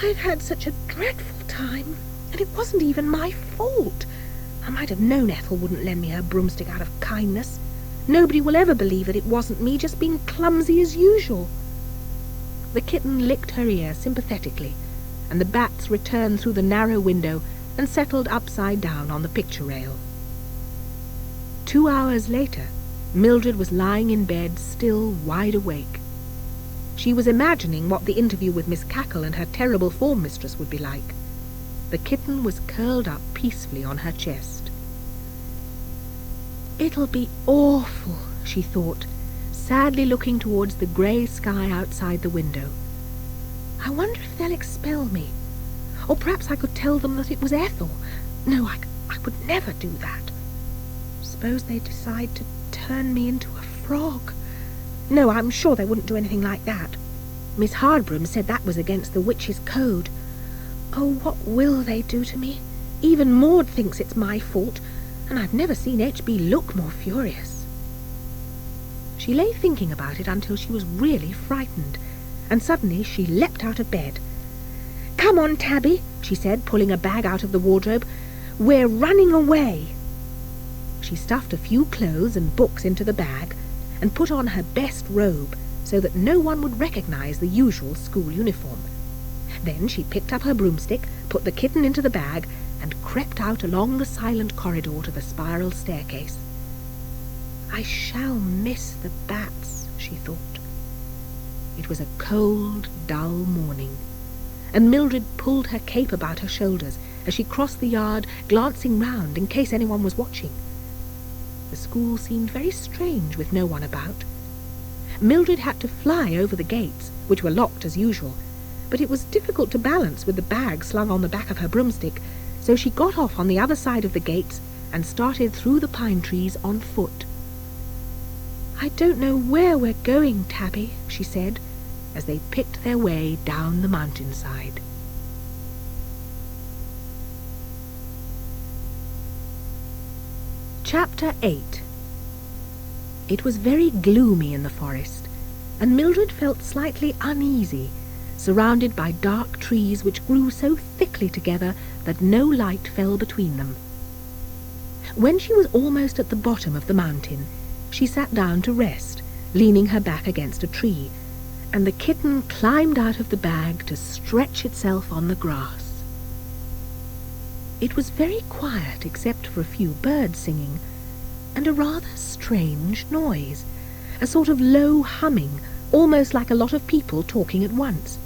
"I've had such a dreadful time, and it wasn't even my fault. I might have known Ethel wouldn't lend me her broomstick out of kindness. Nobody will ever believe that it wasn't me just being clumsy as usual." The kitten licked her ear sympathetically, and the bats returned through the narrow window and settled upside down on the picture rail. 2 hours later, Mildred was lying in bed, still wide awake. She was imagining what the interview with Miss Cackle and her terrible form mistress would be like. The kitten was curled up peacefully on her chest. "It'll be awful," she thought, sadly looking towards the grey sky outside the window. "I wonder if they'll expel me. Or perhaps I could tell them that it was Ethel. No, I would never do that. Suppose they decide to turn me into a frog. No, I'm sure they wouldn't do anything like that. Miss Hardbroom said that was against the witch's code. Oh, what will they do to me? Even Maud thinks it's my fault, and I've never seen H.B. look more furious." She lay thinking about it until she was really frightened, and suddenly she leapt out of bed. "Come on, Tabby," she said, pulling a bag out of the wardrobe. "We're running away." She stuffed a few clothes and books into the bag and put on her best robe so that no one would recognize the usual school uniform. Then she picked up her broomstick, put the kitten into the bag, and crept out along the silent corridor to the spiral staircase. "I shall miss the bats," she thought. It was a cold, dull morning, and Mildred pulled her cape about her shoulders as she crossed the yard, glancing round in case anyone was watching. The school seemed very strange with no one about. Mildred had to fly over the gates, which were locked as usual, but it was difficult to balance with the bag slung on the back of her broomstick, so she got off on the other side of the gates and started through the pine trees on foot. "I don't know where we're going, Tabby," she said, as they picked their way down the mountainside. Chapter 8. It was very gloomy in the forest, and Mildred felt slightly uneasy, surrounded by dark trees which grew so thickly together that no light fell between them. When she was almost at the bottom of the mountain, she sat down to rest, leaning her back against a tree, and the kitten climbed out of the bag to stretch itself on the grass. It was very quiet except for a few birds singing, and a rather strange noise, a sort of low humming, almost like a lot of people talking at once.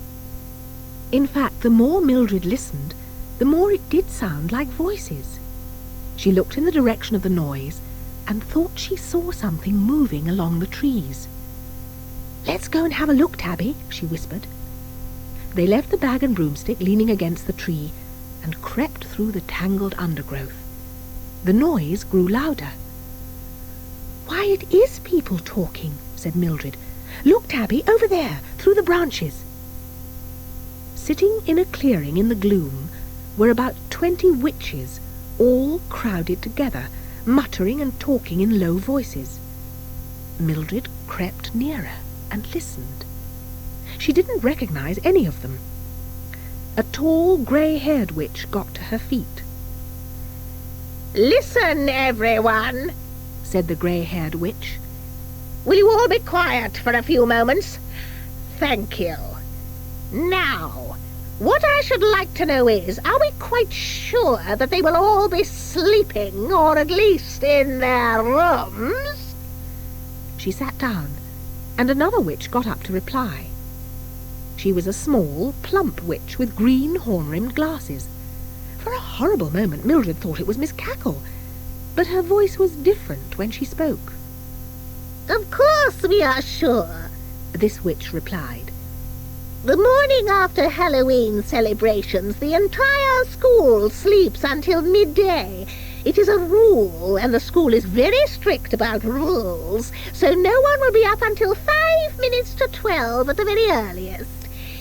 In fact, the more Mildred listened, the more it did sound like voices. She looked in the direction of the noise and thought she saw something moving along the trees. "Let's go and have a look, Tabby," she whispered. They left the bag and broomstick leaning against the tree and crept through the tangled undergrowth. The noise grew louder. "Why, it is people talking," said Mildred. "Look, Tabby, over there, through the branches." Sitting in a clearing in the gloom were about 20 witches, all crowded together, muttering and talking in low voices. Mildred crept nearer and listened. She didn't recognize any of them. A tall, grey-haired witch got to her feet. "Listen, everyone," said the grey-haired witch. "Will you all be quiet for a few moments? Thank you. Now, what I should like to know is, are we quite sure that they will all be sleeping, or at least in their rooms?" She sat down, and another witch got up to reply. She was a small, plump witch with green horn-rimmed glasses. For a horrible moment Mildred thought it was Miss Cackle, but her voice was different when she spoke. "Of course we are sure," this witch replied. "The morning after Halloween celebrations, the entire school sleeps until midday. It is a rule, and the school is very strict about rules, so no one will be up until 5 minutes to 12 at the very earliest.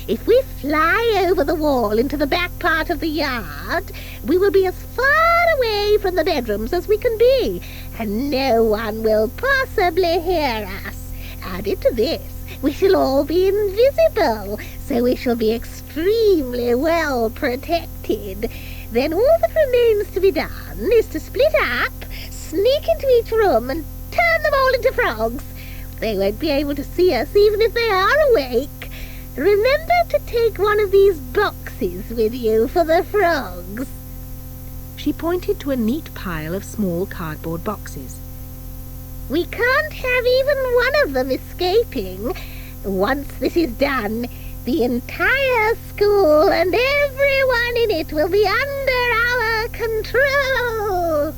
If we fly over the wall into the back part of the yard, we will be as far away from the bedrooms as we can be, and no one will possibly hear us. Added to this, we shall all be invisible, so we shall be extremely well protected. Then all that remains to be done is to split up, sneak into each room, and turn them all into frogs. They won't be able to see us even if they are awake. Remember to take one of these boxes with you for the frogs." She pointed to a neat pile of small cardboard boxes. "We can't have even one of them escaping. Once this is done, the entire school and everyone in it will be under our control."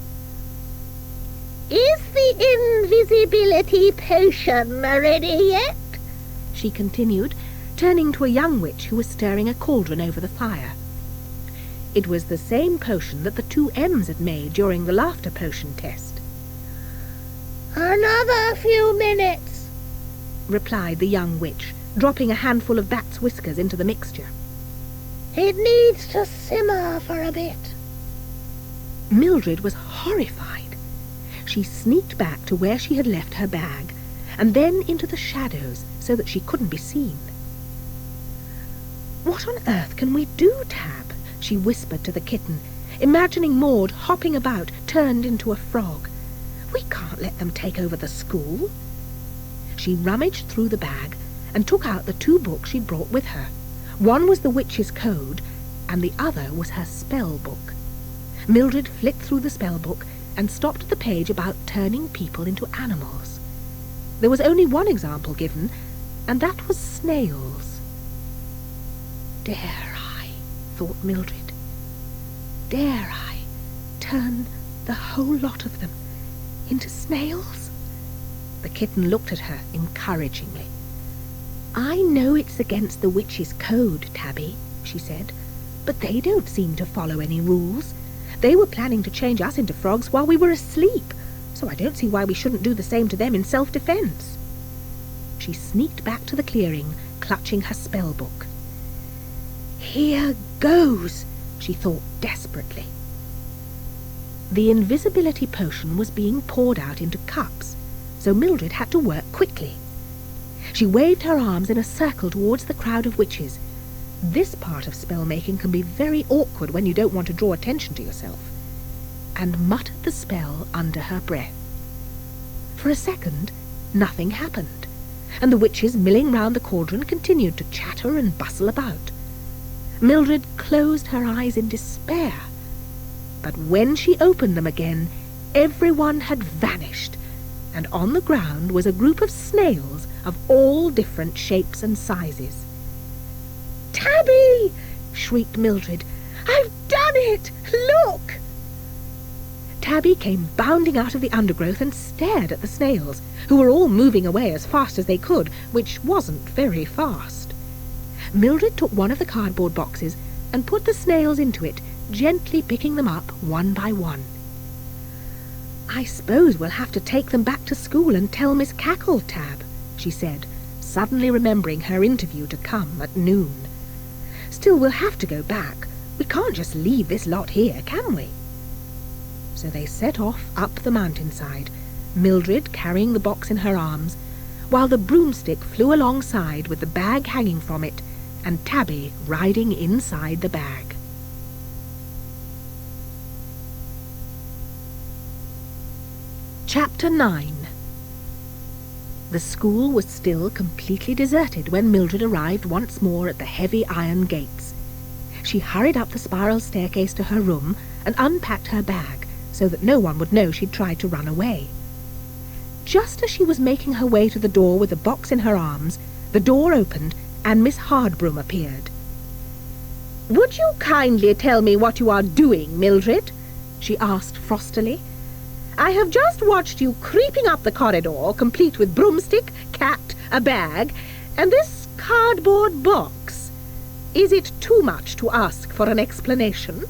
"Is the invisibility potion ready yet?" she continued, turning to a young witch who was stirring a cauldron over the fire. It was the same potion that the 2 M's had made during the laughter potion test. "Another few minutes," replied the young witch, dropping a handful of bat's whiskers into the mixture. "It needs to simmer for a bit." Mildred was horrified. She sneaked back to where she had left her bag, and then into the shadows so that she couldn't be seen. "What on earth can we do, Tab?" she whispered to the kitten, imagining Maud hopping about, turned into a frog. "We can't let them take over the school." She rummaged through the bag and took out the 2 books she'd brought with her. One was the witch's code, and the other was her spell book. Mildred flicked through the spell book and stopped at the page about turning people into animals. There was only one example given, and that was snails. "Dare I," thought Mildred, "dare I turn the whole lot of them into snails?" The kitten looked at her encouragingly. "I know it's against the witch's code, Tabby," she said, "but they don't seem to follow any rules. They were planning to change us into frogs while we were asleep, so I don't see why we shouldn't do the same to them in self-defense." She sneaked back to the clearing, clutching her spell book. "Here goes," she thought desperately. The invisibility potion was being poured out into cups, so Mildred had to work quickly. She waved her arms in a circle towards the crowd of witches. This part of spell-making can be very awkward when you don't want to draw attention to yourself, and muttered the spell under her breath. For a second, nothing happened, and the witches milling round the cauldron continued to chatter and bustle about. Mildred closed her eyes in despair, but when she opened them again, everyone had vanished, and on the ground was a group of snails of all different shapes and sizes. "Tabby!" shrieked Mildred. "I've done it! Look!" Tabby came bounding out of the undergrowth and stared at the snails, who were all moving away as fast as they could, which wasn't very fast. Mildred took one of the cardboard boxes and put the snails into it, gently picking them up one by one. "I suppose we'll have to take them back to school and tell Miss Cackle, Tab," she said, suddenly remembering her interview to come at noon. "Still, we'll have to go back. We can't just leave this lot here, can we?" So they set off up the mountainside, Mildred carrying the box in her arms, while the broomstick flew alongside with the bag hanging from it, and Tabby riding inside the bag. Chapter 9. The school was still completely deserted when Mildred arrived once more at the heavy iron gates. She hurried up the spiral staircase to her room and unpacked her bag so that no one would know she'd tried to run away. Just as she was making her way to the door with the box in her arms, the door opened and Miss Hardbroom appeared. "Would you kindly tell me what you are doing, Mildred?" she asked frostily. "I have just watched you creeping up the corridor, complete with broomstick, cat, a bag, and this cardboard box. Is it too much to ask for an explanation?"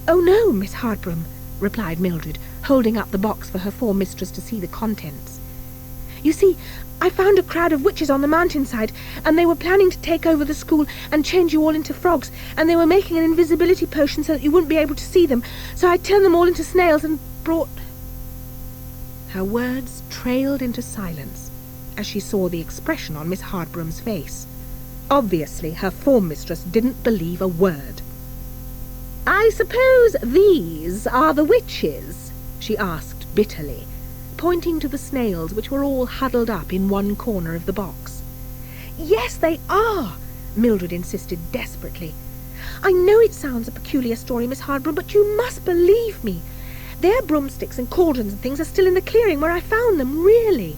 "Oh, no, Miss Hardbroom," replied Mildred, holding up the box for her form mistress to see the contents. "You see, I found a crowd of witches on the mountainside, and they were planning to take over the school and change you all into frogs, and they were making an invisibility potion so that you wouldn't be able to see them, so I turned them all into snails and brought—" Her words trailed into silence as she saw the expression on Miss Hardbroom's face. Obviously, her form mistress didn't believe a word. "I suppose these are the witches?" she asked bitterly, pointing to the snails which were all huddled up in one corner of the box. "Yes, they are," Mildred insisted desperately. "I know it sounds a peculiar story, Miss Hardbroom, but you must believe me. Their broomsticks and cauldrons and things are still in the clearing where I found them, really."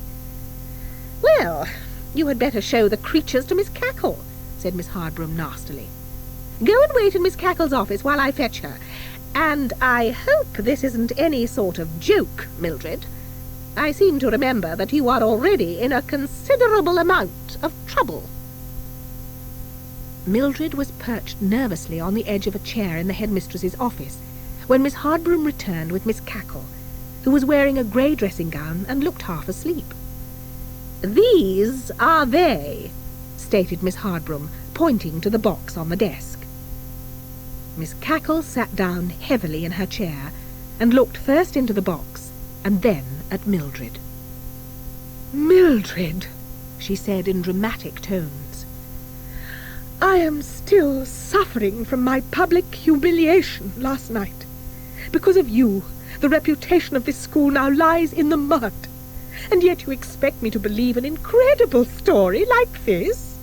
"Well, you had better show the creatures to Miss Cackle," said Miss Hardbroom nastily. "Go and wait in Miss Cackle's office while I fetch her. And I hope this isn't any sort of joke, Mildred. I seem to remember that you are already in a considerable amount of trouble." Mildred was perched nervously on the edge of a chair in the headmistress's office when Miss Hardbroom returned with Miss Cackle, who was wearing a grey dressing gown and looked half asleep. "These are they," stated Miss Hardbroom, pointing to the box on the desk. Miss Cackle sat down heavily in her chair and looked first into the box and then at Mildred. "Mildred," she said in dramatic tones, "I am still suffering from my public humiliation last night. Because of you, the reputation of this school now lies in the mud. And yet you expect me to believe an incredible story like this?"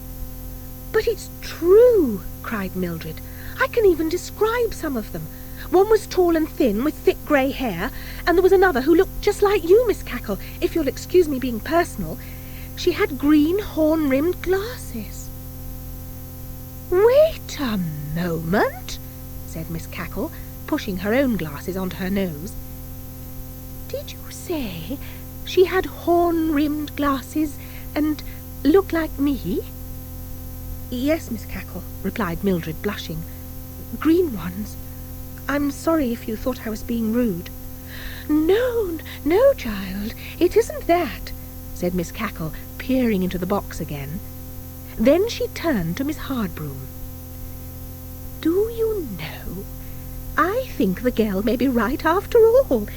"But it's true," cried Mildred. "I can even describe some of them. One was tall and thin, with thick grey hair, and there was another who looked just like you, Miss Cackle, if you'll excuse me being personal. She had green horn-rimmed glasses." "Wait a moment," said Miss Cackle, pushing her own glasses onto her nose. "Did you say she had horn-rimmed glasses and looked like me?" "Yes, Miss Cackle," replied Mildred, blushing. "Green ones. I'm sorry if you thought I was being rude." No, child, it isn't that," said Miss Cackle, peering into the box again. Then she turned to Miss Hardbroom. "Do you know, I think the girl may be right after all.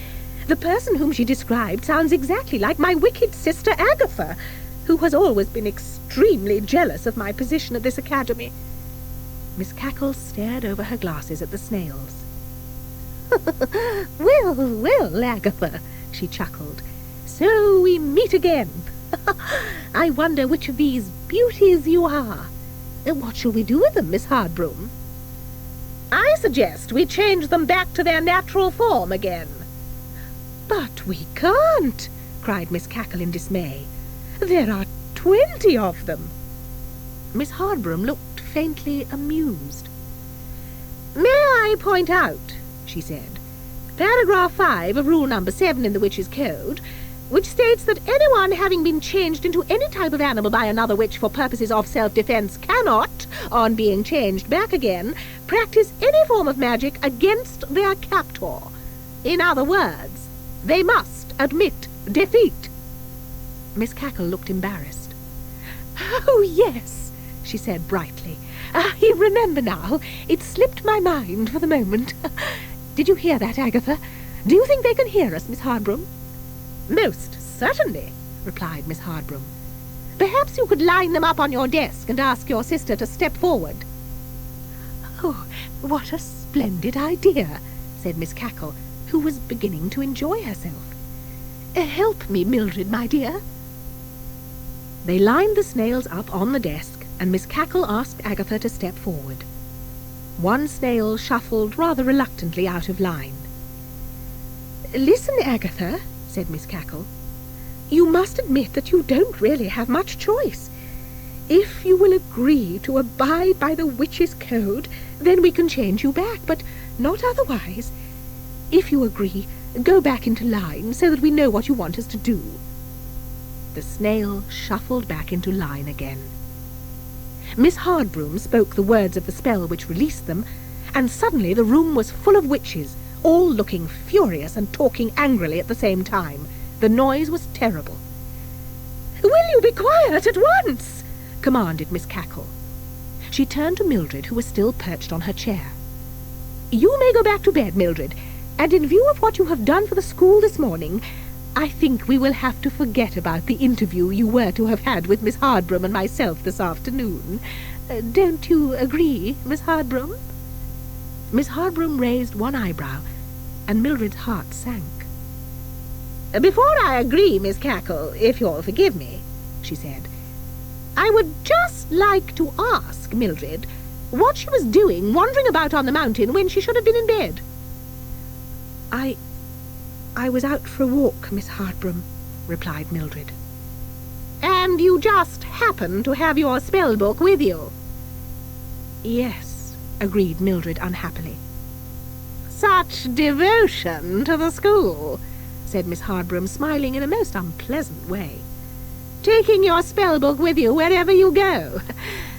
The person whom she described sounds exactly like my wicked sister Agatha, who has always been extremely jealous of my position at this academy." Miss Cackle stared over her glasses at the snails. Well, Agatha," she chuckled. "So we meet again. I wonder which of these beauties you are. What shall we do with them, Miss Hardbroom?" "I suggest we change them back to their natural form again." "But we can't," cried Miss Cackle in dismay. "There are 20 of them." Miss Hardbroom looked faintly amused. "May I point out," she said, "paragraph 5 of rule number 7 in the Witches' Code, which states that anyone having been changed into any type of animal by another witch for purposes of self-defense cannot, on being changed back again, practice any form of magic against their captor. In other words, they must admit defeat. Miss Cackle looked embarrassed. "Oh, yes," she said brightly. "I remember now. It slipped my mind for the moment. Did you hear that, Agatha? Do you think they can hear us, Miss Hardbroom?" "Most certainly," replied Miss Hardbroom. "Perhaps you could line them up on your desk and ask your sister to step forward." "Oh, what a splendid idea," said Miss Cackle, who was beginning to enjoy herself. "Help me, Mildred, my dear." They lined the snails up on the desk, and Miss Cackle asked Agatha to step forward. One snail shuffled rather reluctantly out of line. "Listen, Agatha," said Miss Cackle. "You must admit that you don't really have much choice. If you will agree to abide by the witch's code, then we can change you back, but not otherwise. If you agree, go back into line so that we know what you want us to do." The snail shuffled back into line again. Miss Hardbroom spoke the words of the spell which released them, and suddenly the room was full of witches, all looking furious and talking angrily at the same time. The noise was terrible. "Will you be quiet at once?" commanded Miss Cackle. She turned to Mildred, who was still perched on her chair. "You may go back to bed, Mildred, and in view of what you have done for the school this morning, I think we will have to forget about the interview you were to have had with Miss Hardbroom and myself this afternoon. Don't you agree, Miss Hardbroom?" Miss Hardbroom raised one eyebrow, and Mildred's heart sank. "Before I agree, Miss Cackle, if you'll forgive me," she said, "I would just like to ask Mildred what she was doing wandering about on the mountain when she should have been in bed." I was out for a walk, Miss Hardbroom," replied Mildred. "And you just happened to have your spell book with you?" "Yes," agreed Mildred unhappily. "Such devotion to the school," said Miss Hardbroom, smiling in a most unpleasant way. "Taking your spell book with you wherever you go.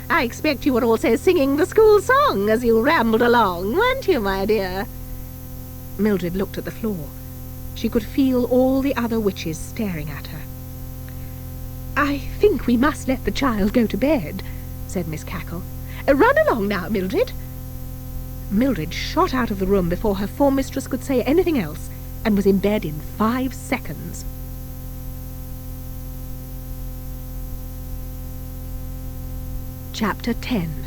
I expect you were also singing the school song as you rambled along, weren't you, my dear?" Mildred looked at the floor. She could feel all the other witches staring at her. "I think we must let the child go to bed," said Miss Cackle. "Run along now, Mildred." Mildred shot out of the room before her form mistress could say anything else, and was in bed in 5 seconds. Chapter 10.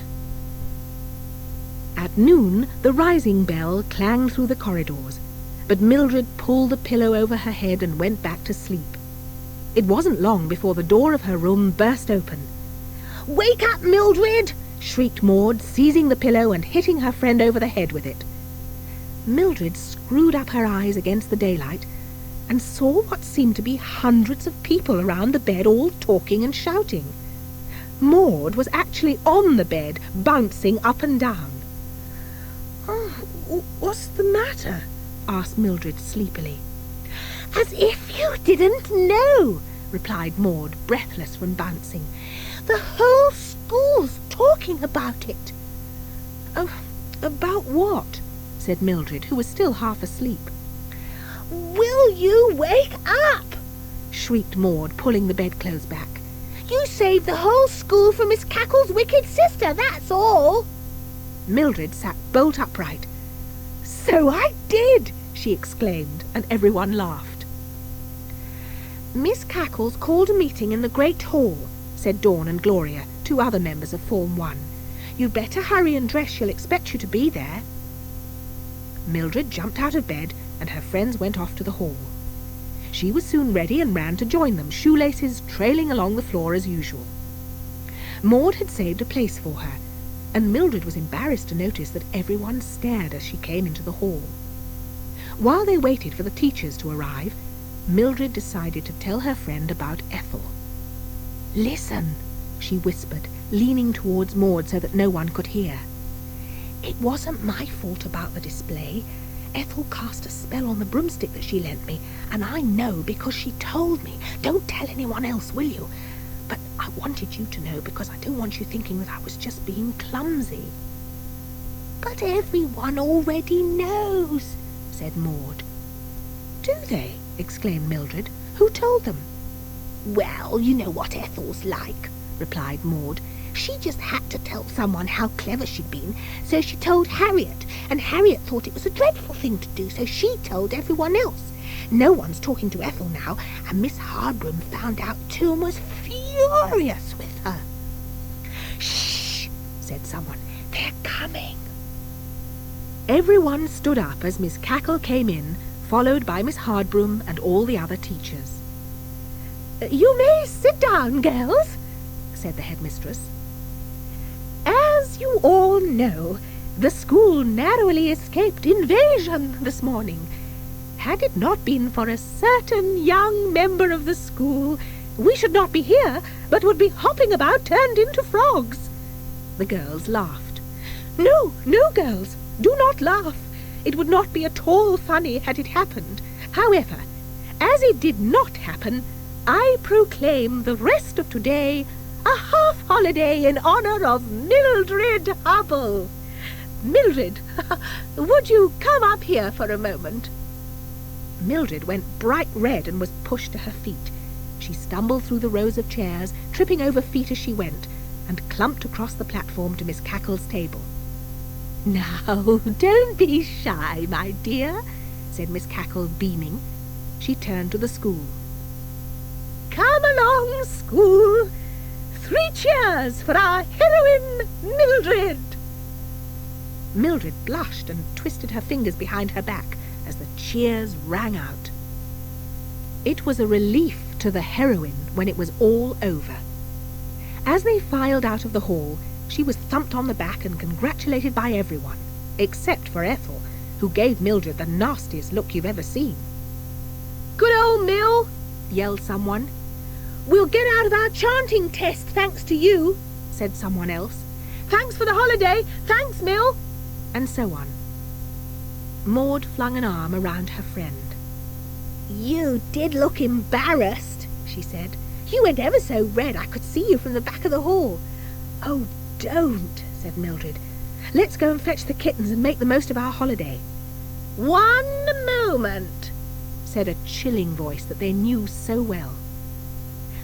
At noon, the rising bell clanged through the corridors, but Mildred pulled the pillow over her head and went back to sleep. It wasn't long before the door of her room burst open. "Wake up, Mildred!" shrieked Maud, seizing the pillow and hitting her friend over the head with it. Mildred screwed up her eyes against the daylight and saw what seemed to be hundreds of people around the bed, all talking and shouting. Maud was actually on the bed, bouncing up and down. "Oh, what's the matter?" asked Mildred sleepily. "As if you didn't know," replied Maud, breathless from bouncing. "The whole school's talking about it." About what?" said Mildred, who was still half asleep. "Will you wake up?" shrieked Maud, pulling the bedclothes back. "You saved the whole school from Miss Cackle's wicked sister, that's all." Mildred sat bolt upright. "So I did!" she exclaimed, and everyone laughed. "Miss Cackle's called a meeting in the Great Hall," said Dawn and Gloria, 2 other members of Form 1. "You'd better hurry and dress. She'll expect you to be there." Mildred jumped out of bed, and her friends went off to the hall. She was soon ready and ran to join them, shoelaces trailing along the floor as usual. Maud had saved a place for her, and Mildred was embarrassed to notice that everyone stared as she came into the hall. While they waited for the teachers to arrive, Mildred decided to tell her friend about Ethel. "Listen," she whispered, leaning towards Maud so that no one could hear. "It wasn't my fault about the display, Ethel cast a spell on the broomstick that she lent me, and I know because she told me. Don't tell anyone else, will you? But I wanted you to know because I don't want you thinking that I was just being clumsy." "But everyone already knows," said Maud. "Do they?" exclaimed Mildred. "Who told them?" "Well, you know what Ethel's like," replied Maud. "She just had to tell someone how clever she'd been, so she told Harriet, and Harriet thought it was a dreadful thing to do, so she told everyone else. No one's talking to Ethel now, and Miss Hardbroom found out too and was furious with her." "Shh!" said someone. "They're coming." Everyone stood up as Miss Cackle came in, followed by Miss Hardbroom and all the other teachers. "You may sit down, girls," said the headmistress. "As you all know, the school narrowly escaped invasion this morning. Had it not been for a certain young member of the school, we should not be here, but would be hopping about turned into frogs." The girls laughed. "No, no, girls, do not laugh. It would not be at all funny had it happened. However, as it did not happen, I proclaim the rest of today a half-holiday in honour of Mildred Hubble. Mildred, would you come up here for a moment?" Mildred went bright red and was pushed to her feet. She stumbled through the rows of chairs, tripping over feet as she went, and clumped across the platform to Miss Cackle's table. "Now, don't be shy, my dear," said Miss Cackle, beaming. She turned to the school. "Come along, school. 3 cheers for our heroine, Mildred." Mildred blushed and twisted her fingers behind her back as the cheers rang out. It was a relief to the heroine when it was all over. As they filed out of the hall, she was thumped on the back and congratulated by everyone, except for Ethel, who gave Mildred the nastiest look you've ever seen. "Good old Mill!" yelled someone. "We'll get out of our chanting test thanks to you," said someone else. "Thanks for the holiday! Thanks, Mill!" and so on. Maud flung an arm around her friend. "You did look embarrassed," she said. "You went ever so red, I could see you from the back of the hall." "Oh, don't," said Mildred. "Let's go and fetch the kittens and make the most of our holiday." "One moment," said a chilling voice that they knew so well.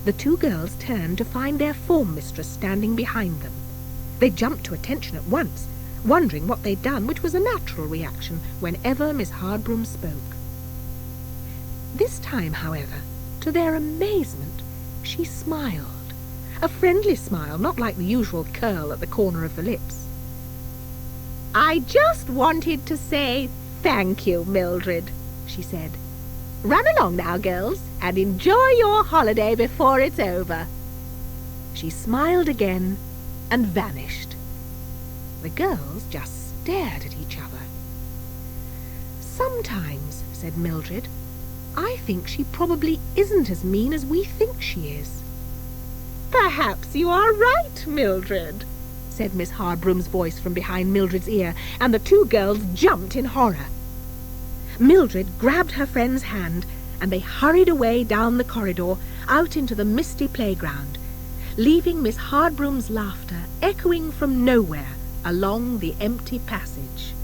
The 2 girls turned to find their form mistress standing behind them. They jumped to attention at once, wondering what they'd done, which was a natural reaction whenever Miss Hardbroom spoke. This time, however, to their amazement, she smiled. A friendly smile, not like the usual curl at the corner of the lips. "I just wanted to say thank you, Mildred," she said. "Run along now, girls, and enjoy your holiday before it's over." She smiled again and vanished. The girls just stared at each other. "Sometimes," said Mildred, "I think she probably isn't as mean as we think she is." "Perhaps you are right, Mildred," said Miss Hardbroom's voice from behind Mildred's ear, and the 2 girls jumped in horror. Mildred grabbed her friend's hand, and they hurried away down the corridor, out into the misty playground, leaving Miss Hardbroom's laughter echoing from nowhere along the empty passage.